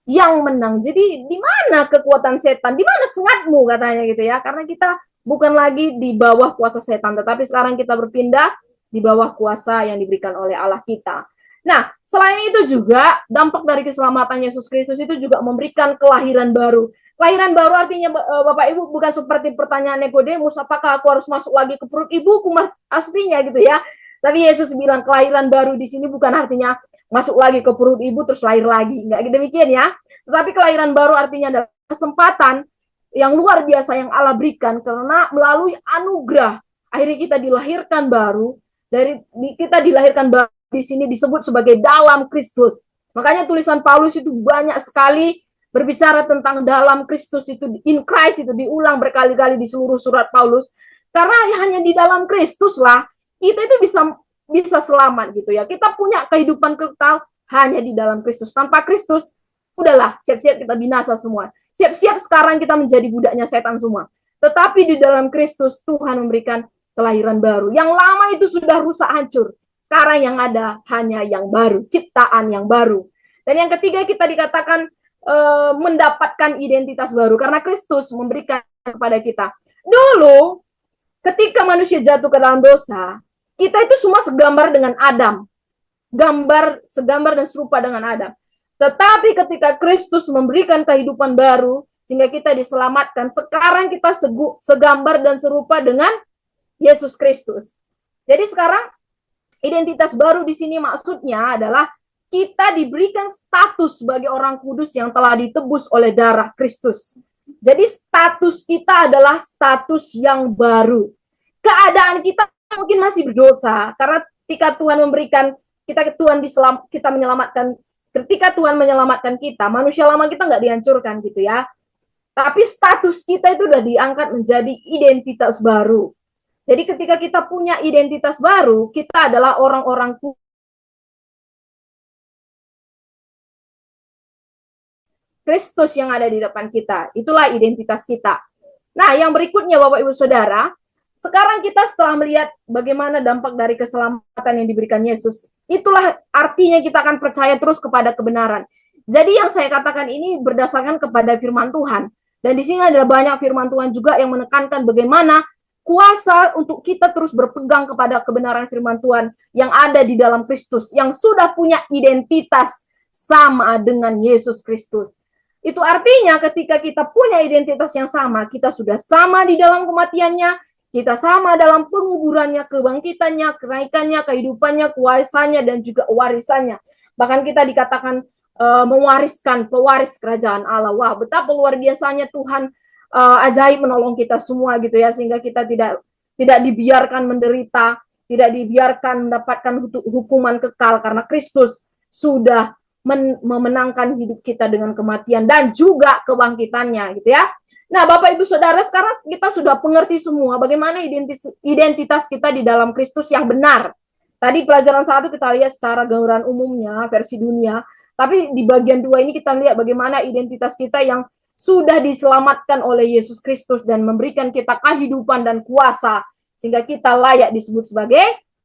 yang menang. Jadi di mana kekuatan setan? Di mana sengatmu katanya gitu ya. Karena kita bukan lagi di bawah kuasa setan, tetapi sekarang kita berpindah di bawah kuasa yang diberikan oleh Allah kita. Nah, selain itu juga dampak dari keselamatan Yesus Kristus itu juga memberikan kelahiran baru. Kelahiran baru artinya Bapak Ibu bukan seperti pertanyaan Nikodemus, apakah aku harus masuk lagi ke perut ibuku aslinya gitu ya. Tapi Yesus bilang kelahiran baru di sini bukan artinya masuk lagi ke perut ibu terus lahir lagi. Enggak demikian ya. Tetapi kelahiran baru artinya adalah kesempatan yang luar biasa yang Allah berikan, karena melalui anugerah akhirnya kita dilahirkan baru. Kita dilahirkan baru di sini disebut sebagai dalam Kristus. Makanya tulisan Paulus itu banyak sekali berbicara tentang dalam Kristus, itu in Christ, itu diulang berkali-kali di seluruh surat Paulus. Karena hanya di dalam Kristus lah kita itu bisa selamat gitu ya. Kita punya kehidupan kekal hanya di dalam Kristus. Tanpa Kristus, udahlah, siap-siap kita binasa semua. Siap-siap sekarang kita menjadi budaknya setan semua. Tetapi di dalam Kristus Tuhan memberikan kelahiran baru. Yang lama itu sudah rusak hancur. Sekarang yang ada hanya yang baru, ciptaan yang baru. Dan yang ketiga kita dikatakan mendapatkan identitas baru karena Kristus memberikan kepada kita. Dulu ketika manusia jatuh ke dalam dosa, kita itu semua segambar dengan Adam. Segambar dan serupa dengan Adam. Tetapi ketika Kristus memberikan kehidupan baru, sehingga kita diselamatkan, sekarang kita segambar dan serupa dengan Yesus Kristus. Jadi sekarang Identitas baru di sini maksudnya adalah kita diberikan status sebagai orang kudus yang telah ditebus oleh darah Kristus. Jadi status kita adalah status yang baru. Keadaan kita mungkin masih berdosa karena ketika Tuhan memberikan kita menyelamatkan, ketika Tuhan menyelamatkan kita, manusia lama kita nggak dihancurkan gitu ya. Tapi status kita itu udah diangkat menjadi identitas baru. Jadi ketika kita punya identitas baru, kita adalah orang-orang Kristus yang ada di depan kita. Itulah identitas kita. Nah, yang berikutnya Bapak Ibu Saudara, sekarang kita setelah melihat bagaimana dampak dari keselamatan yang diberikan Yesus, itulah artinya kita akan percaya terus kepada kebenaran. Jadi yang saya katakan ini berdasarkan kepada firman Tuhan. Dan di sini ada banyak firman Tuhan juga yang menekankan bagaimana kuasa untuk kita terus berpegang kepada kebenaran firman Tuhan yang ada di dalam Kristus, yang sudah punya identitas sama dengan Yesus Kristus. Itu artinya ketika kita punya identitas yang sama, kita sudah sama di dalam kematiannya, kita sama dalam penguburannya, kebangkitannya, kenaikannya, kehidupannya, kuasanya, dan juga warisannya. Bahkan kita dikatakan mewariskan, pewaris kerajaan Allah. Wah, betapa luar biasanya Tuhan ajaib menolong kita semua gitu ya, sehingga kita tidak dibiarkan menderita, tidak dibiarkan mendapatkan hukuman kekal karena Kristus sudah memenangkan hidup kita dengan kematian dan juga kebangkitannya gitu ya. Nah, Bapak Ibu Saudara, sekarang kita sudah mengerti semua bagaimana identitas kita di dalam Kristus yang benar. Tadi pelajaran 1 kita lihat secara gambaran umumnya, versi dunia. Tapi di bagian 2 ini kita lihat bagaimana identitas kita yang sudah diselamatkan oleh Yesus Kristus dan memberikan kita kehidupan dan kuasa sehingga kita layak disebut sebagai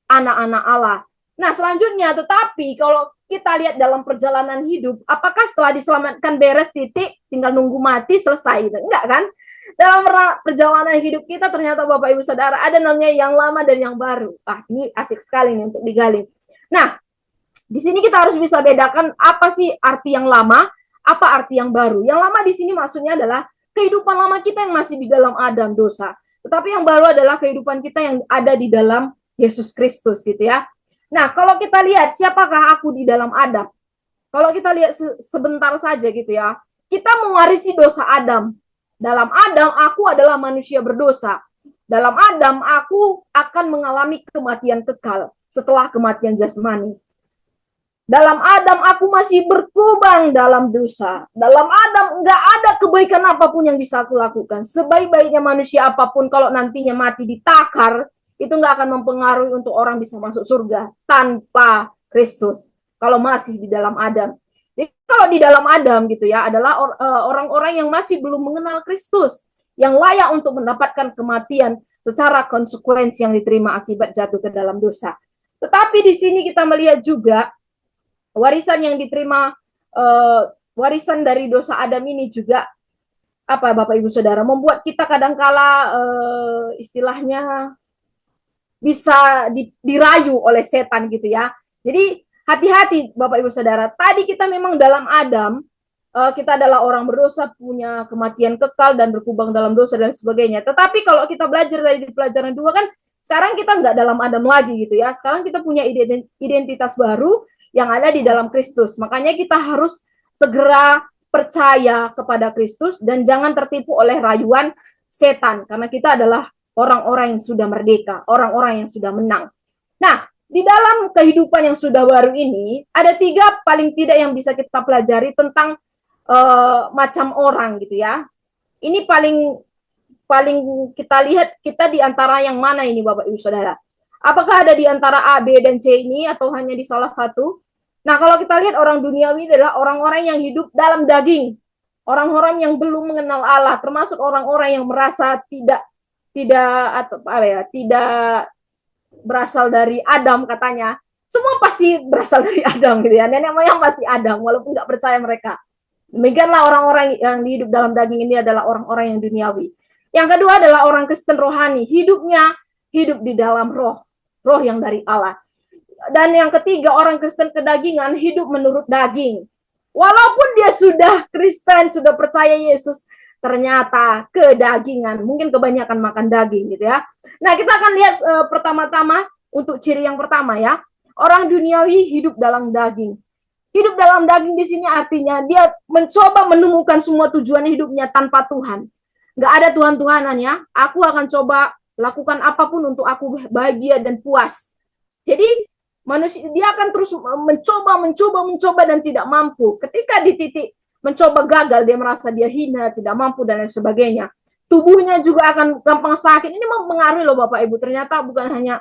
anak-anak Allah. Nah, selanjutnya, tetapi kalau kita lihat dalam perjalanan hidup, apakah setelah diselamatkan beres titik, tinggal nunggu mati selesai? Enggak kan? Dalam perjalanan hidup kita ternyata Bapak Ibu Saudara ada namanya yang lama dan yang baru. Ini asik sekali nih untuk digali. Nah, di sini kita harus bisa bedakan apa sih arti yang lama, apa arti yang baru. Yang lama di sini maksudnya adalah kehidupan lama kita yang masih di dalam Adam dosa. Tetapi yang baru adalah kehidupan kita yang ada di dalam Yesus Kristus gitu ya. Nah, kalau kita lihat siapakah aku di dalam Adam? Kalau kita lihat sebentar saja gitu ya, kita mewarisi dosa Adam. Dalam Adam, aku adalah manusia berdosa. Dalam Adam, aku akan mengalami kematian kekal setelah kematian jasmani. Dalam Adam, aku masih berkubang dalam dosa. Dalam Adam, nggak ada kebaikan apapun yang bisa aku lakukan. Sebaik-baiknya manusia apapun, kalau nantinya mati ditakar, itu nggak akan mempengaruhi untuk orang bisa masuk surga tanpa Kristus. Kalau masih di dalam Adam. Jadi kalau di dalam Adam gitu ya adalah orang-orang yang masih belum mengenal Kristus, yang layak untuk mendapatkan kematian secara konsekuensi yang diterima akibat jatuh ke dalam dosa. Tetapi di sini kita melihat juga warisan yang diterima, warisan dari dosa Adam ini juga apa Bapak Ibu Saudara membuat kita kadangkala istilahnya bisa dirayu oleh setan gitu ya. Jadi hati-hati Bapak Ibu Saudara. Tadi kita memang dalam Adam, kita adalah orang berdosa, punya kematian kekal dan berkubang dalam dosa dan sebagainya. Tetapi kalau kita belajar dari pelajaran 2 kan, sekarang kita nggak dalam Adam lagi gitu ya. Sekarang kita punya identitas baru yang ada di dalam Kristus. Makanya kita harus segera percaya kepada Kristus dan jangan tertipu oleh rayuan setan. Karena kita adalah orang-orang yang sudah merdeka, orang-orang yang sudah menang. Nah, di dalam kehidupan yang sudah baru ini, ada 3 paling tidak yang bisa kita pelajari tentang macam orang gitu ya. Ini paling kita lihat kita di antara yang mana ini Bapak Ibu Saudara? Apakah ada di antara A, B, dan C ini atau hanya di salah satu? Nah, kalau kita lihat orang duniawi adalah orang-orang yang hidup dalam daging. Orang-orang yang belum mengenal Allah, termasuk orang-orang yang merasa tidak berasal dari Adam katanya. Semua pasti berasal dari Adam gitu ya. Nenek moyang pasti Adam walaupun nggak percaya mereka. Demikianlah orang-orang yang hidup dalam daging ini adalah orang-orang yang duniawi. Yang kedua adalah orang Kristen rohani. Hidupnya hidup di dalam roh yang dari Allah. Dan yang ketiga orang Kristen kedagingan hidup menurut daging. Walaupun dia sudah Kristen, sudah percaya Yesus, ternyata kedagingan, mungkin kebanyakan makan daging gitu ya. Nah, kita akan lihat pertama-tama untuk ciri yang pertama ya. Orang duniawi hidup dalam daging. Hidup dalam daging di sini artinya dia mencoba menemukan semua tujuan hidupnya tanpa Tuhan. Nggak ada Tuhan-Tuhanan ya. Aku akan coba lakukan apapun untuk aku bahagia dan puas. Jadi manusia dia akan terus mencoba dan tidak mampu. Ketika di titik mencoba gagal, dia merasa dia hina, tidak mampu dan lain sebagainya. Tubuhnya juga akan gampang sakit. Ini mempengaruhi loh Bapak Ibu. Ternyata bukan hanya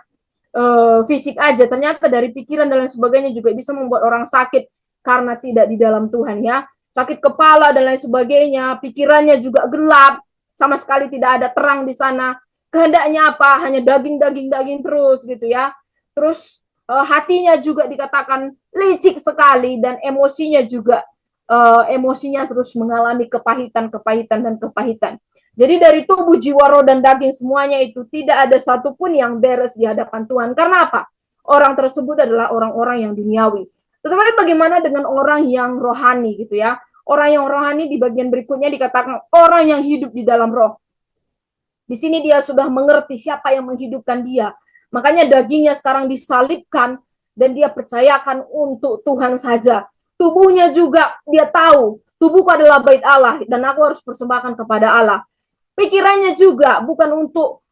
fisik aja, ternyata dari pikiran dan lain sebagainya juga bisa membuat orang sakit karena tidak di dalam Tuhan ya. Sakit kepala dan lain sebagainya, pikirannya juga gelap, sama sekali tidak ada terang di sana. Kehendaknya apa? Hanya daging terus gitu ya. Terus hatinya juga dikatakan licik sekali dan emosinya juga emosinya terus mengalami kepahitan. Jadi dari tubuh, jiwa, roh, dan daging semuanya itu tidak ada satupun yang beres di hadapan Tuhan. Karena apa? Orang tersebut adalah orang-orang yang duniawi. Tetapi bagaimana dengan orang yang rohani gitu ya? Orang yang rohani di bagian berikutnya dikatakan orang yang hidup di dalam roh. Di sini dia sudah mengerti siapa yang menghidupkan dia. Makanya dagingnya sekarang disalibkan dan dia percayakan untuk Tuhan saja. Tubuhnya juga dia tahu, tubuhku adalah bait Allah dan aku harus persembahkan kepada Allah. Pikirannya juga bukan untuk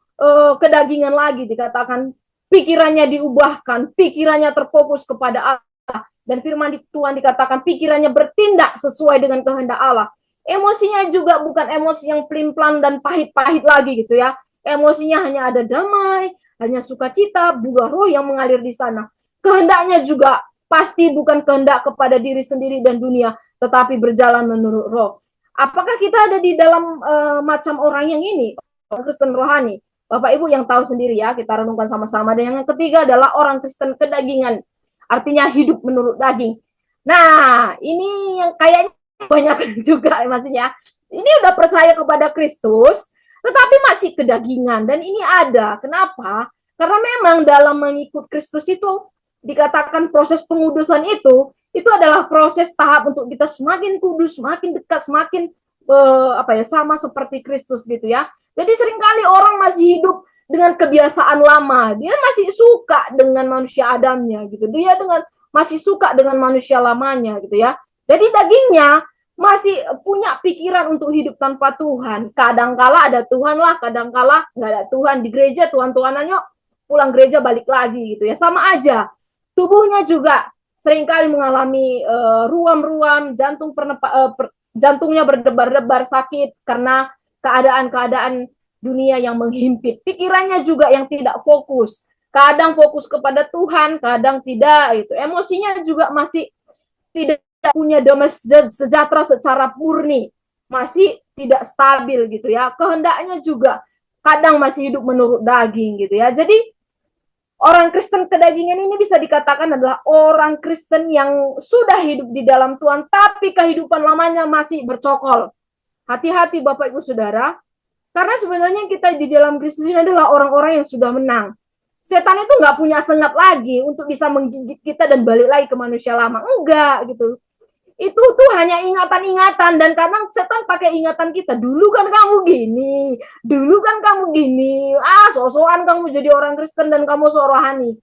kedagingan lagi, dikatakan pikirannya diubahkan, pikirannya terfokus kepada Allah. Dan firman Tuhan dikatakan pikirannya bertindak sesuai dengan kehendak Allah. Emosinya juga bukan emosi yang pelin-pelan dan pahit-pahit lagi gitu ya. Emosinya hanya ada damai, hanya sukacita, buah roh yang mengalir di sana. Kehendaknya juga pasti bukan kehendak kepada diri sendiri dan dunia, tetapi berjalan menurut roh. Apakah kita ada di dalam macam orang yang ini, orang Kristen rohani? Bapak Ibu yang tahu sendiri ya, kita renungkan sama-sama. Dan yang ketiga adalah orang Kristen kedagingan, artinya hidup menurut daging. Nah, ini yang kayaknya banyak juga maksudnya. Ini udah percaya kepada Kristus, tetapi masih kedagingan. Dan ini ada. Kenapa? Karena memang dalam mengikut Kristus itu dikatakan proses pengudusan itu adalah proses tahap untuk kita semakin kudus, semakin dekat, semakin sama seperti Kristus gitu ya. Jadi seringkali orang masih hidup dengan kebiasaan lama. Dia masih suka dengan manusia Adamnya gitu. Dia masih suka dengan manusia lamanya gitu ya. Jadi dagingnya masih punya pikiran untuk hidup tanpa Tuhan. Kadangkala ada Tuhan lah, kadangkala nggak ada Tuhan. Di gereja Tuhan-Tuhanannya pulang gereja balik lagi gitu ya. Sama aja. Tubuhnya juga seringkali mengalami ruam-ruam, jantungnya berdebar-debar sakit karena keadaan-keadaan dunia yang menghimpit. Pikirannya juga yang tidak fokus. Kadang fokus kepada Tuhan, kadang tidak. Itu emosinya juga masih tidak punya damai sejahtera secara murni, masih tidak stabil gitu ya. Kehendaknya juga kadang masih hidup menurut daging gitu ya. Jadi orang Kristen kedagingan ini bisa dikatakan adalah orang Kristen yang sudah hidup di dalam Tuhan, tapi kehidupan lamanya masih bercokol. Hati-hati Bapak Ibu Saudara, karena sebenarnya kita di dalam Kristus ini adalah orang-orang yang sudah menang. Setan itu nggak punya sengat lagi untuk bisa menggigit kita dan balik lagi ke manusia lama. Enggak gitu. Itu tuh hanya ingatan-ingatan dan kadang setan pakai ingatan kita. Dulu kan kamu gini, sok-sokan kamu jadi orang Kristen dan kamu rohani.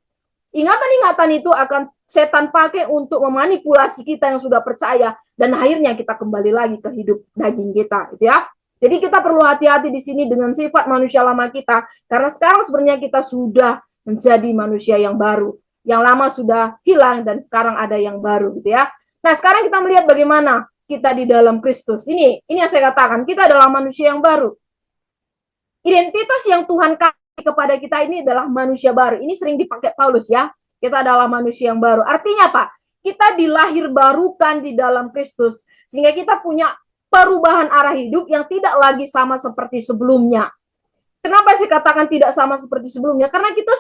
Ingatan-ingatan itu akan setan pakai untuk memanipulasi kita yang sudah percaya dan akhirnya kita kembali lagi ke hidup daging kita, gitu ya. Jadi kita perlu hati-hati di sini dengan sifat manusia lama kita karena sekarang sebenarnya kita sudah menjadi manusia yang baru. Yang lama sudah hilang dan sekarang ada yang baru, gitu ya. Nah, sekarang kita melihat bagaimana kita di dalam Kristus. Ini yang saya katakan, kita adalah manusia yang baru. Identitas yang Tuhan kasih kepada kita ini adalah manusia baru. Ini sering dipakai Paulus ya. Kita adalah manusia yang baru. Artinya apa? Kita dilahir barukan di dalam Kristus. Sehingga kita punya perubahan arah hidup yang tidak lagi sama seperti sebelumnya. Kenapa saya katakan tidak sama seperti sebelumnya? Karena kita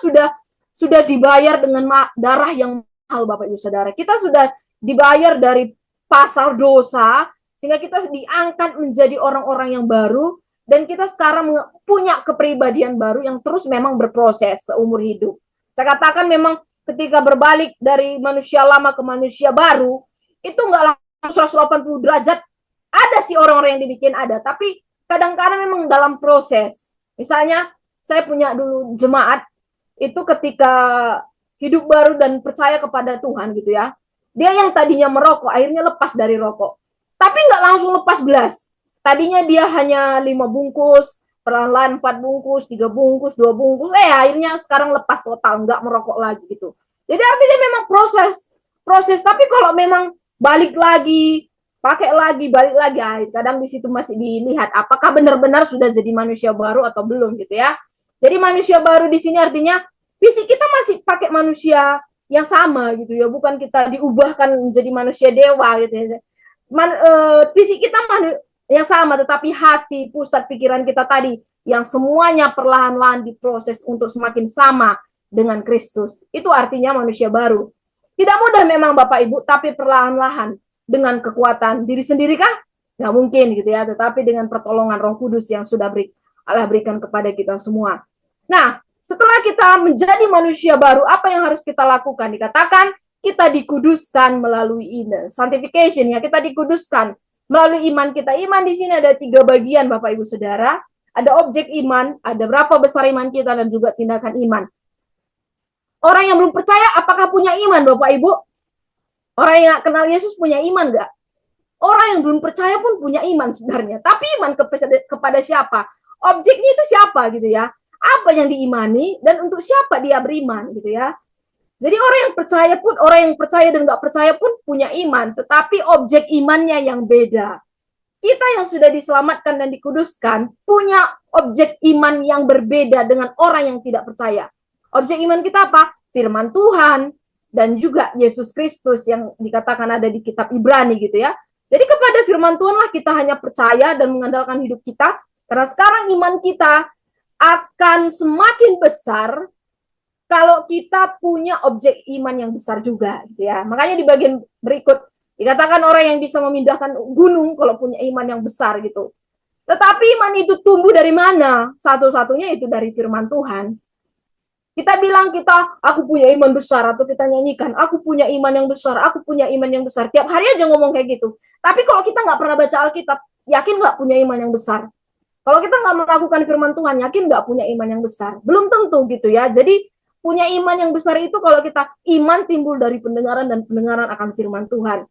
sudah dibayar dengan darah yang mahal, Bapak Ibu Saudara. Kita sudah dibayar dari pasal dosa, sehingga kita diangkat menjadi orang-orang yang baru, dan kita sekarang punya kepribadian baru yang terus memang berproses seumur hidup. Saya katakan memang ketika berbalik dari manusia lama ke manusia baru, itu enggak langsung 180 derajat. Ada sih orang-orang yang dibikin ada, tapi kadang-kadang memang dalam proses. Misalnya, saya punya dulu jemaat, itu ketika hidup baru dan percaya kepada Tuhan gitu ya. Dia yang tadinya merokok, akhirnya lepas dari rokok. Tapi nggak langsung lepas belas. Tadinya dia hanya 5 bungkus, perlahan 4 bungkus, 3 bungkus, 2 bungkus. Akhirnya sekarang lepas total, nggak merokok lagi gitu. Jadi artinya memang proses. Tapi kalau memang balik lagi, pakai lagi, balik lagi, kadang di situ masih dilihat apakah benar-benar sudah jadi manusia baru atau belum gitu ya. Jadi manusia baru di sini artinya fisik kita masih pakai manusia yang sama gitu ya, bukan kita diubahkan menjadi manusia dewa gitu ya. Fisik kita yang sama, tetapi hati, pusat pikiran kita tadi yang semuanya perlahan-lahan diproses untuk semakin sama dengan Kristus. Itu artinya manusia baru. Tidak mudah memang Bapak Ibu, tapi perlahan-lahan dengan kekuatan diri sendiri kah? Nggak mungkin gitu ya, tetapi dengan pertolongan Roh Kudus yang sudah Allah berikan kepada kita semua. Nah, setelah kita menjadi manusia baru, apa yang harus kita lakukan? Dikatakan kita dikuduskan melalui sanctification ya, kita dikuduskan melalui iman kita. Iman di sini ada 3 bagian Bapak Ibu Saudara. Ada objek iman, ada berapa besar iman kita, dan juga tindakan iman. Orang yang belum percaya apakah punya iman Bapak Ibu? Orang yang kenal Yesus punya iman nggak? Orang yang belum percaya pun punya iman sebenarnya. Tapi iman kepada siapa? Objeknya itu siapa gitu ya? Apa yang diimani dan untuk siapa dia beriman gitu ya? Jadi orang yang percaya pun, orang yang percaya dan nggak percaya pun punya iman, tetapi objek imannya yang beda. Kita yang sudah diselamatkan dan dikuduskan punya objek iman yang berbeda dengan orang yang tidak percaya. Objek iman kita apa? Firman Tuhan dan juga Yesus Kristus yang dikatakan ada di kitab Ibrani gitu ya. Jadi kepada firman Tuhan lah kita hanya percaya dan mengandalkan hidup kita, karena sekarang iman kita akan semakin besar kalau kita punya objek iman yang besar juga gitu ya. Makanya di bagian berikut dikatakan orang yang bisa memindahkan gunung kalau punya iman yang besar gitu. Tetapi iman itu tumbuh dari mana? Satu-satunya itu dari firman Tuhan. Kita bilang aku punya iman besar, atau kita nyanyikan, aku punya iman yang besar, aku punya iman yang besar. Tiap hari aja ngomong kayak gitu. Tapi kalau kita nggak pernah baca Alkitab, yakin nggak punya iman yang besar? Kalau kita nggak melakukan firman Tuhan, yakin nggak punya iman yang besar? Belum tentu gitu ya. Jadi punya iman yang besar itu kalau kita iman timbul dari pendengaran, dan pendengaran akan firman Tuhan.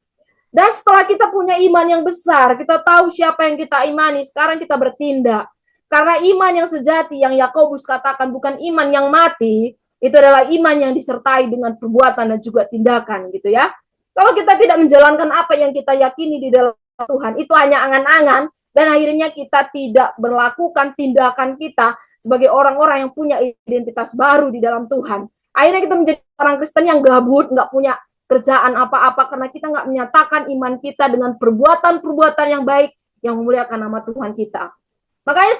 Dan setelah kita punya iman yang besar, kita tahu siapa yang kita imani, sekarang kita bertindak. Karena iman yang sejati yang Yakobus katakan bukan iman yang mati, itu adalah iman yang disertai dengan perbuatan dan juga tindakan gitu ya. Kalau kita tidak menjalankan apa yang kita yakini di dalam Tuhan, itu hanya angan-angan, dan akhirnya kita tidak melakukan tindakan kita sebagai orang-orang yang punya identitas baru di dalam Tuhan. Akhirnya kita menjadi orang Kristen yang gabut, nggak punya kerjaan apa-apa, karena kita nggak menyatakan iman kita dengan perbuatan-perbuatan yang baik yang memuliakan nama Tuhan kita. Makanya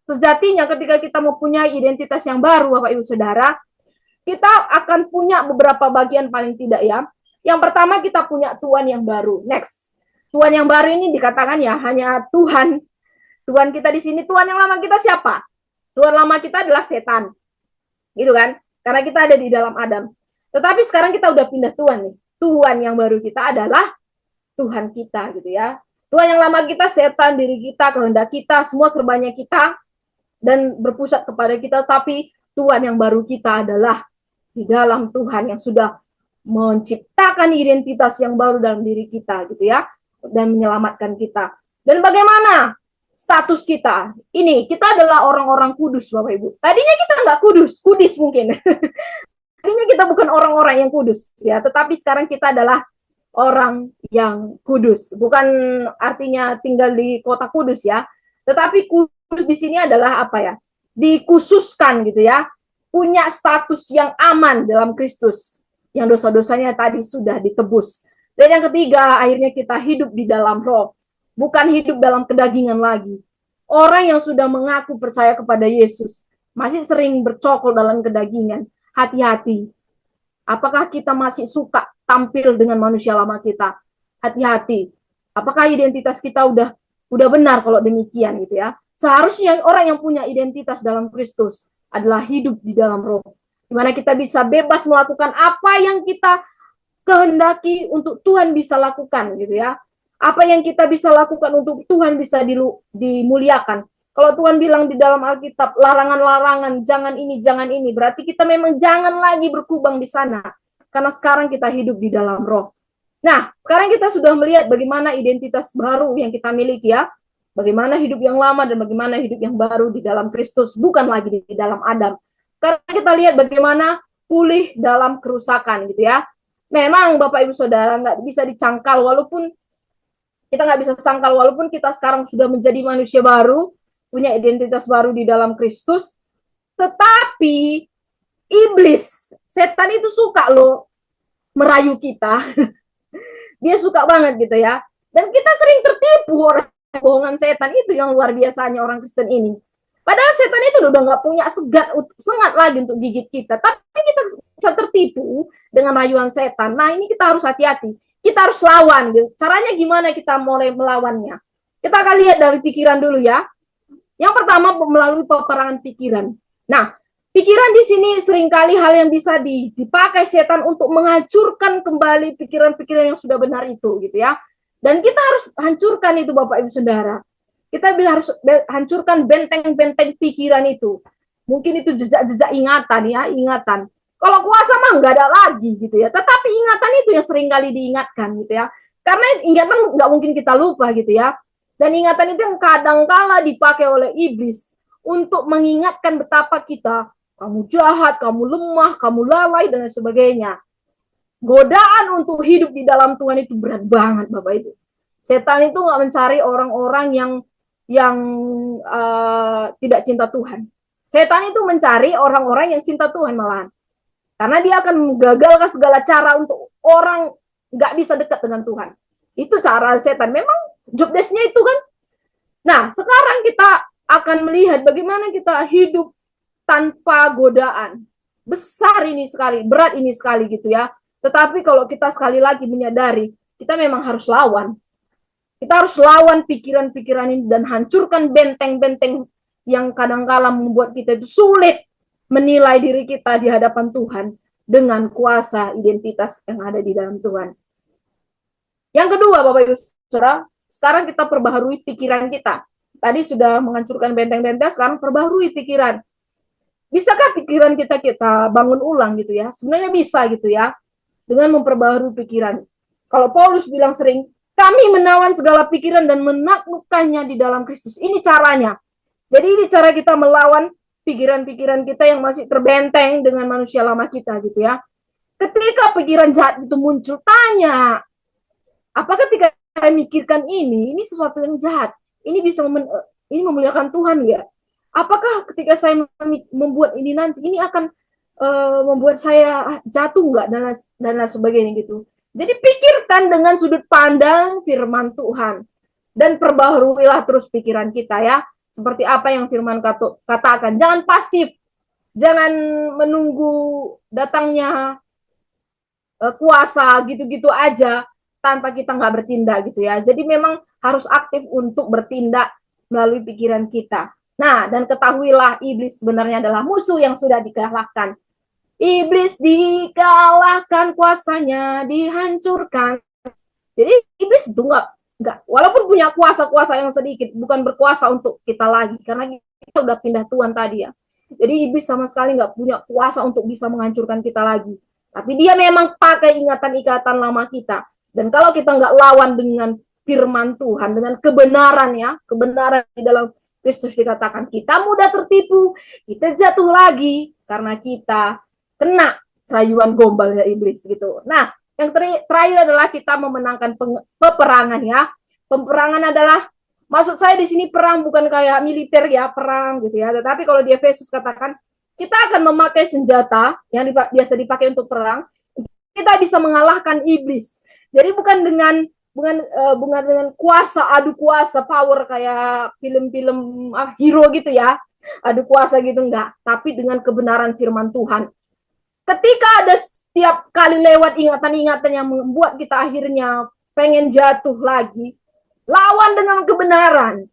sejatinya ketika kita mempunyai identitas yang baru, Bapak Ibu Saudara, kita akan punya beberapa bagian paling tidak ya. Yang pertama, kita punya Tuhan yang baru. Next. Tuhan yang baru ini dikatakan ya hanya Tuhan. Tuhan kita di sini, Tuhan yang lama kita siapa? Tuhan lama kita adalah setan. Gitu kan? Karena kita ada di dalam Adam. Tetapi sekarang kita udah pindah Tuhan nih. Tuhan yang baru kita adalah Tuhan kita gitu ya. Tuhan yang lama kita setan, diri kita, kehendak kita, semua serbannya kita dan berpusat kepada kita. Tapi Tuhan yang baru kita adalah di dalam Tuhan yang sudah menciptakan identitas yang baru dalam diri kita gitu ya, dan menyelamatkan kita. Dan bagaimana status kita? Ini kita adalah orang-orang kudus Bapak Ibu. Tadinya kita nggak kudis mungkin. Tadinya kita bukan orang-orang yang kudus ya, tetapi sekarang kita adalah orang yang kudus. Bukan artinya tinggal di kota kudus ya, tetapi kudus di sini adalah apa ya? Dikhususkan gitu ya, punya status yang aman dalam Kristus, yang dosa-dosanya tadi sudah ditebus. Dan yang ketiga, akhirnya kita hidup di dalam Roh, bukan hidup dalam kedagingan lagi. Orang yang sudah mengaku percaya kepada Yesus masih sering bercokol dalam kedagingan. Hati-hati. Apakah kita masih suka tampil dengan manusia lama kita? Hati-hati. Apakah identitas kita udah benar kalau demikian gitu ya? Seharusnya orang yang punya identitas dalam Kristus adalah hidup di dalam Roh, di mana kita bisa bebas melakukan apa yang kita kehendaki untuk Tuhan bisa lakukan gitu ya. Apa yang kita bisa lakukan untuk Tuhan bisa dimuliakan. Kalau Tuhan bilang di dalam Alkitab, larangan-larangan, jangan ini, berarti kita memang jangan lagi berkubang di sana. Karena sekarang kita hidup di dalam roh. Nah, sekarang kita sudah melihat bagaimana identitas baru yang kita miliki ya. Bagaimana hidup yang lama dan bagaimana hidup yang baru di dalam Kristus, bukan lagi di dalam Adam. Karena kita lihat bagaimana pulih dalam kerusakan gitu ya. Memang Bapak Ibu Saudara nggak bisa dicangkal, walaupun kita nggak bisa sangkal, walaupun kita sekarang sudah menjadi manusia baru, punya identitas baru di dalam Kristus, tetapi iblis, setan itu suka loh merayu kita. Dia suka banget gitu ya. Dan kita sering tertipu oleh bohongan setan itu yang luar biasanya orang Kristen ini. Padahal setan itu udah nggak punya sengat lagi untuk gigit kita. Tapi kita bisa tertipu dengan rayuan setan. Nah ini kita harus hati-hati. Kita harus lawan. Gitu. Caranya gimana kita mulai melawannya? Kita akan lihat dari pikiran dulu ya. Yang pertama melalui peperangan pikiran. Nah, pikiran di sini seringkali hal yang bisa dipakai setan untuk menghancurkan kembali pikiran-pikiran yang sudah benar itu gitu ya. Dan kita harus hancurkan itu Bapak Ibu Saudara. Kita harus hancurkan benteng-benteng pikiran itu. Mungkin itu jejak-jejak ingatan ya, ingatan. Kalau kuasa mah nggak ada lagi gitu ya. Tetapi ingatan itu yang seringkali diingatkan gitu ya. Karena ingatan nggak mungkin kita lupa gitu ya. Dan ingatan itu yang kadangkala dipakai oleh iblis untuk mengingatkan betapa kita, kamu jahat, kamu lemah, kamu lalai, dan sebagainya. Godaan untuk hidup di dalam Tuhan itu berat banget, Bapak Ibu. Setan itu nggak mencari orang-orang yang tidak cinta Tuhan. Setan itu mencari orang-orang yang cinta Tuhan malahan. Karena dia akan menggagalkan segala cara untuk orang nggak bisa dekat dengan Tuhan. Itu cara setan. Memang job desk-nya itu kan. Nah, sekarang kita akan melihat bagaimana kita hidup tanpa godaan. Besar ini sekali, berat ini sekali gitu ya. Tetapi kalau kita sekali lagi menyadari, kita memang harus lawan. Kita harus lawan pikiran-pikiran ini dan hancurkan benteng-benteng yang kadang-kala membuat kita itu sulit menilai diri kita di hadapan Tuhan dengan kuasa identitas yang ada di dalam Tuhan. Yang kedua, Bapak Ibu Saudara, sekarang kita perbaharui pikiran kita. Tadi sudah menghancurkan benteng-benteng, sekarang perbaharui pikiran. Bisakah pikiran kita bangun ulang gitu ya? Sebenarnya bisa gitu ya, dengan memperbaharui pikiran. Kalau Paulus bilang sering, kami menawan segala pikiran dan menaklukkannya di dalam Kristus. Ini caranya. Jadi ini cara kita melawan pikiran-pikiran kita yang masih terbenteng dengan manusia lama kita gitu ya. Ketika pikiran jahat itu muncul, tanya, apakah ketika saya mikirkan ini sesuatu yang jahat? Ini bisa ini memuliakan Tuhan ya? Apakah ketika saya membuat ini nanti, ini akan membuat saya jatuh nggak dan lain sebagainya gitu. Jadi pikirkan dengan sudut pandang firman Tuhan dan perbaharuilah terus pikiran kita ya. Seperti apa yang firman katakan. Jangan pasif, jangan menunggu datangnya kuasa gitu-gitu aja tanpa kita nggak bertindak gitu ya. Jadi memang harus aktif untuk bertindak melalui pikiran kita. Nah, dan ketahuilah iblis sebenarnya adalah musuh yang sudah dikalahkan. Iblis dikalahkan, kuasanya dihancurkan. Jadi iblis itu enggak, walaupun punya kuasa-kuasa yang sedikit, bukan berkuasa untuk kita lagi, karena kita udah pindah Tuhan tadi ya. Jadi iblis sama sekali nggak punya kuasa untuk bisa menghancurkan kita lagi. Tapi dia memang pakai ingatan-ingatan lama kita. Dan kalau kita nggak lawan dengan firman Tuhan, dengan kebenaran ya, kebenaran di dalam Kristus dikatakan, kita mudah tertipu, kita jatuh lagi, karena kita kena rayuan gombal ya iblis gitu. Nah, yang terakhir adalah kita memenangkan peperangan ya. Peperangan adalah, maksud saya di sini perang bukan kayak militer ya, perang gitu ya. Tetapi kalau di Efesus katakan, kita akan memakai senjata yang biasa dipakai untuk perang. Kita bisa mengalahkan iblis. Jadi bukan dengan kuasa, adu kuasa, power kayak film-film hero gitu ya. Adu kuasa gitu enggak. Tapi dengan kebenaran firman Tuhan. Ketika ada setiap kali lewat ingatan-ingatan yang membuat kita akhirnya pengen jatuh lagi, lawan dengan kebenaran.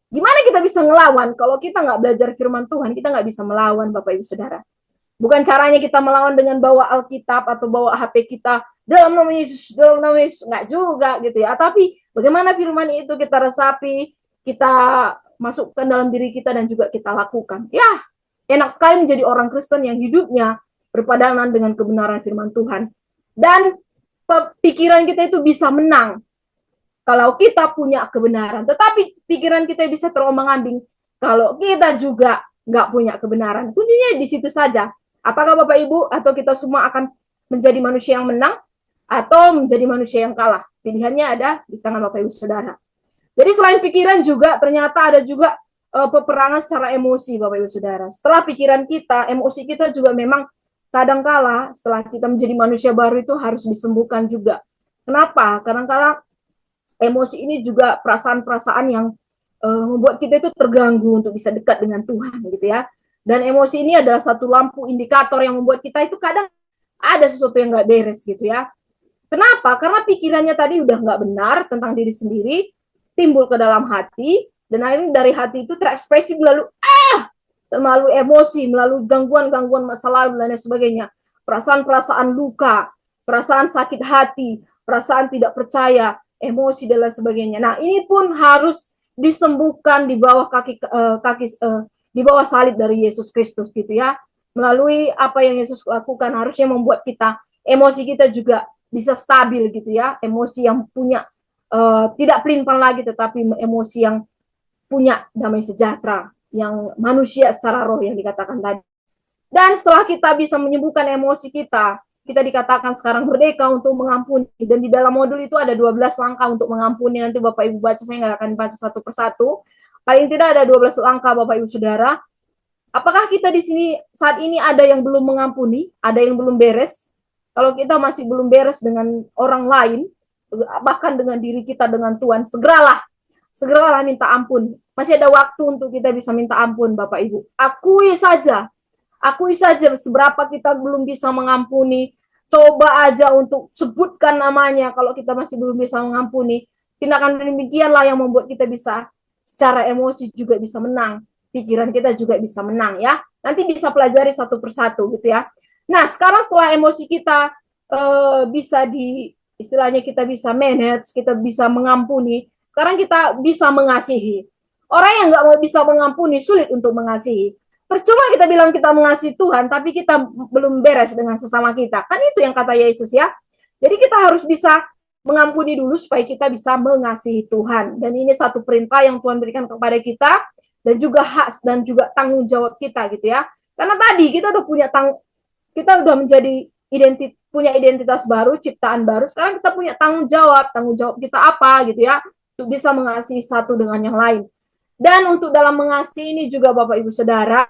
Gimana kita bisa ngelawan? Kalau kita nggak belajar firman Tuhan, kita nggak bisa melawan, Bapak Ibu Saudara. Bukan caranya kita melawan dengan bawa Alkitab atau bawa HP kita, dalam nama Yesus, nggak juga gitu ya. Tapi bagaimana firman itu kita resapi, kita masukkan dalam diri kita dan juga kita lakukan. Ya, enak sekali menjadi orang Kristen yang hidupnya berpadangan dengan kebenaran firman Tuhan. Dan pikiran kita itu bisa menang kalau kita punya kebenaran. Tetapi pikiran kita bisa terombang-ambing kalau kita juga nggak punya kebenaran. Kuncinya di situ saja. Apakah Bapak Ibu atau kita semua akan menjadi manusia yang menang atau menjadi manusia yang kalah? Pilihannya ada di tangan Bapak Ibu Saudara. Jadi selain pikiran juga ternyata ada juga peperangan secara emosi Bapak Ibu Saudara. Setelah pikiran kita, emosi kita juga memang kadangkala setelah kita menjadi manusia baru itu harus disembuhkan juga. Kenapa? Kadangkala emosi ini juga perasaan-perasaan yang membuat kita itu terganggu untuk bisa dekat dengan Tuhan gitu ya. Dan emosi ini adalah satu lampu indikator yang membuat kita itu kadang ada sesuatu yang nggak beres gitu ya. Kenapa? Karena pikirannya tadi udah nggak benar tentang diri sendiri, timbul ke dalam hati, dan akhirnya dari hati itu terekspresi melalui emosi, melalui gangguan-gangguan masa lalu dan lain sebagainya. Perasaan-perasaan luka, perasaan sakit hati, perasaan tidak percaya, emosi dan lain sebagainya. Nah, ini pun harus disembuhkan di bawah di bawah salib dari Yesus Kristus gitu ya. Melalui apa yang Yesus lakukan harusnya membuat kita emosi kita juga bisa stabil gitu ya. Emosi yang punya tidak pelin-pelan lagi tetapi emosi yang punya damai sejahtera, yang manusia secara roh yang dikatakan tadi. Dan setelah kita bisa menyembuhkan emosi kita dikatakan sekarang merdeka untuk mengampuni. Dan di dalam modul itu ada 12 langkah untuk mengampuni. Nanti Bapak Ibu baca, saya nggak akan baca satu persatu. Paling tidak ada 12 langkah Bapak Ibu Saudara. Apakah kita di sini saat ini ada yang belum mengampuni, ada yang belum beres? Kalau kita masih belum beres dengan orang lain, bahkan dengan diri kita, dengan Tuhan, segeralah minta ampun. Masih ada waktu untuk kita bisa minta ampun Bapak Ibu. Akui saja seberapa kita belum bisa mengampuni. Coba aja untuk sebutkan namanya kalau kita masih belum bisa mengampuni. Tindakan demikianlah yang membuat kita bisa secara emosi juga bisa menang. Pikiran kita juga bisa menang ya. Nanti bisa pelajari satu persatu gitu ya. Nah, sekarang setelah emosi kita bisa istilahnya kita bisa manage, kita bisa mengampuni. Sekarang kita bisa mengasihi. Orang yang nggak mau bisa mengampuni sulit untuk mengasihi. Percuma kita bilang kita mengasihi Tuhan, tapi kita belum beres dengan sesama kita. Kan itu yang kata Yesus ya. Jadi kita harus bisa mengampuni dulu supaya kita bisa mengasihi Tuhan. Dan ini satu perintah yang Tuhan berikan kepada kita, dan juga hak dan juga tanggung jawab kita gitu ya. Karena tadi kita udah kita udah menjadi punya identitas baru, ciptaan baru. Sekarang kita punya tanggung jawab kita apa gitu ya, untuk bisa mengasihi satu dengan yang lain. Dan untuk dalam mengasihi ini juga Bapak Ibu Saudara,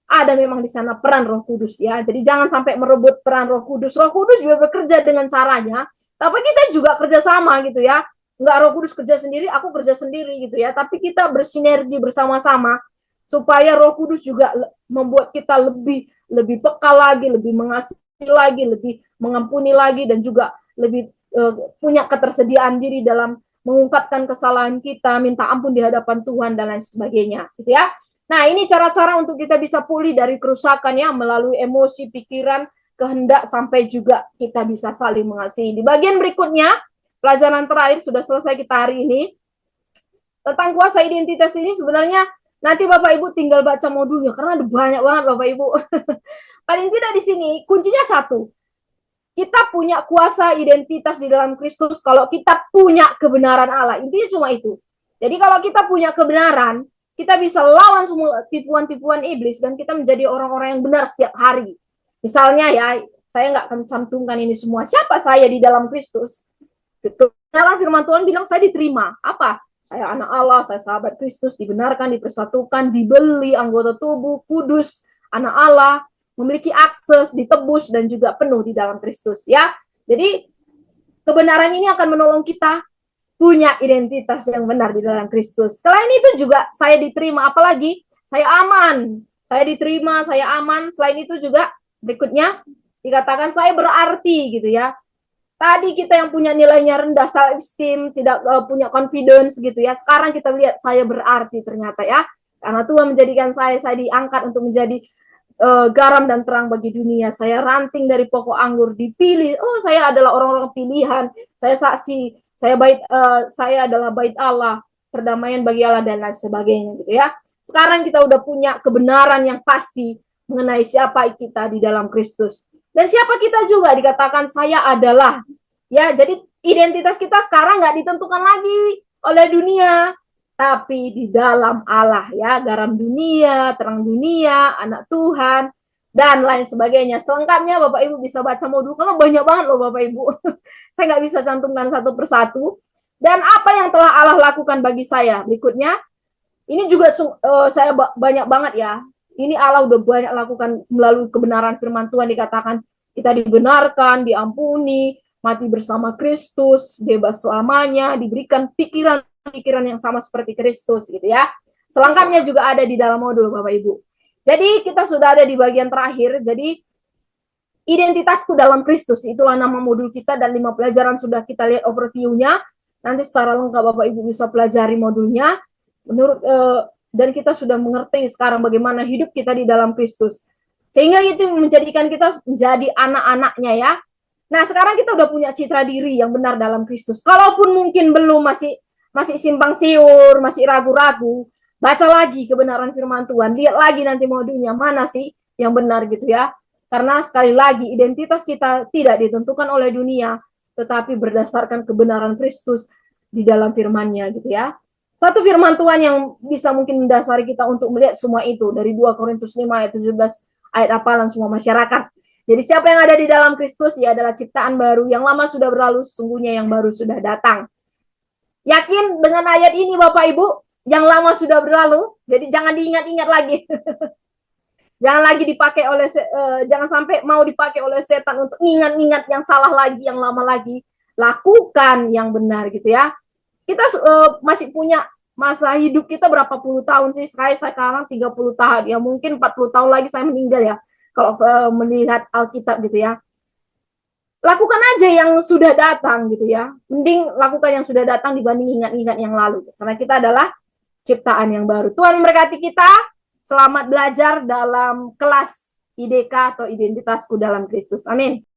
ada memang di sana peran Roh Kudus ya. Jadi jangan sampai merebut peran Roh Kudus. Roh Kudus juga bekerja dengan caranya, tapi kita juga kerja sama gitu ya. Enggak Roh Kudus kerja sendiri, aku kerja sendiri gitu ya. Tapi kita bersinergi bersama-sama supaya Roh Kudus juga membuat kita lebih peka lagi, lebih mengasihi lagi, lebih mengampuni lagi, dan juga lebih punya ketersediaan diri dalam mengungkapkan kesalahan kita, minta ampun di hadapan Tuhan dan lain sebagainya gitu ya. Nah, ini cara-cara untuk kita bisa pulih dari kerusakan ya, melalui emosi, pikiran, kehendak, sampai juga kita bisa saling mengasihi. Di bagian berikutnya, pelajaran terakhir sudah selesai kita hari ini. Tentang kuasa identitas ini sebenarnya nanti Bapak Ibu tinggal baca modulnya, karena ada banyak banget Bapak Ibu. Paling tidak di sini, kuncinya satu. Kita punya kuasa identitas di dalam Kristus kalau kita punya kebenaran Allah. Intinya cuma itu. Jadi kalau kita punya kebenaran, kita bisa lawan semua tipuan-tipuan iblis dan kita menjadi orang-orang yang benar setiap hari. Misalnya ya, saya nggak akan cantumkan ini semua. Siapa saya di dalam Kristus? Dalam firman Tuhan bilang saya diterima. Apa? Saya anak Allah, saya sahabat Kristus, dibenarkan, dipersatukan, dibeli, anggota tubuh, kudus, anak Allah, memiliki akses, ditebus, dan juga penuh di dalam Kristus. Ya, jadi kebenaran ini akan menolong kita punya identitas yang benar di dalam Kristus. Selain itu juga saya diterima, apalagi saya aman, saya diterima, saya aman. Selain itu juga berikutnya dikatakan saya berarti gitu ya. Tadi kita yang punya nilainya rendah, self esteem, tidak punya confidence gitu ya. Sekarang kita lihat saya berarti ternyata ya. Karena Tuhan menjadikan saya diangkat untuk menjadi garam dan terang bagi dunia. Saya ranting dari pokok anggur, dipilih. Oh, saya adalah orang-orang pilihan. Saya saksi. Saya adalah bait Allah. perdamaian bagi Allah, dan lain sebagainya gitu ya. Sekarang kita udah punya kebenaran yang pasti mengenai siapa kita di dalam Kristus. Dan siapa kita juga dikatakan saya adalah. Ya, jadi identitas kita sekarang nggak ditentukan lagi oleh dunia, tapi di dalam Allah ya, garam dunia, terang dunia, anak Tuhan, dan lain sebagainya. Selengkapnya Bapak Ibu bisa baca modul, karena banyak banget loh Bapak Ibu. Saya nggak bisa cantumkan satu persatu. Dan apa yang telah Allah lakukan bagi saya? Berikutnya, ini juga saya banyak banget ya. Ini Allah udah banyak lakukan melalui kebenaran firman Tuhan, dikatakan kita dibenarkan, diampuni, mati bersama Kristus, bebas selamanya, diberikan pikiran-pikiran yang sama seperti Kristus gitu ya. Selengkapnya juga ada di dalam modul Bapak Ibu. Jadi kita sudah ada di bagian terakhir. Jadi identitasku dalam Kristus, itulah nama modul kita, dan 5 pelajaran sudah kita lihat overview-nya. Nanti secara lengkap Bapak Ibu bisa pelajari modulnya. Dan kita sudah mengerti sekarang bagaimana hidup kita di dalam Kristus. Sehingga itu menjadikan kita menjadi anak-anaknya ya. Nah, sekarang kita udah punya citra diri yang benar dalam Kristus. Kalaupun mungkin belum, masih simpang siur, masih ragu-ragu, baca lagi kebenaran firman Tuhan. Lihat lagi nanti modulnya mana sih yang benar gitu ya. Karena sekali lagi identitas kita tidak ditentukan oleh dunia, tetapi berdasarkan kebenaran Kristus di dalam firman-Nya gitu ya. Satu firman Tuhan yang bisa mungkin mendasari kita untuk melihat semua itu dari 2 Korintus 5 ayat 17, ayat hafalan semua masyarakat. Jadi siapa yang ada di dalam Kristus, ia adalah ciptaan baru, yang lama sudah berlalu, sesungguhnya yang baru sudah datang. Yakin dengan ayat ini Bapak Ibu, yang lama sudah berlalu, jadi jangan diingat-ingat lagi. Jangan lagi dipakai oleh jangan sampai mau dipakai oleh setan untuk ingat-ingat yang salah lagi, yang lama lagi. Lakukan yang benar gitu ya. Kita masih punya masa hidup kita berapa puluh tahun sih? Saya sekarang 30 tahun, ya mungkin 40 tahun lagi saya meninggal ya. Kalau melihat Alkitab gitu ya. Lakukan aja yang sudah datang gitu ya. Mending lakukan yang sudah datang dibanding ingat-ingat yang lalu. Karena kita adalah ciptaan yang baru. Tuhan memberkati kita. Selamat belajar dalam kelas IDK atau identitasku dalam Kristus. Amin.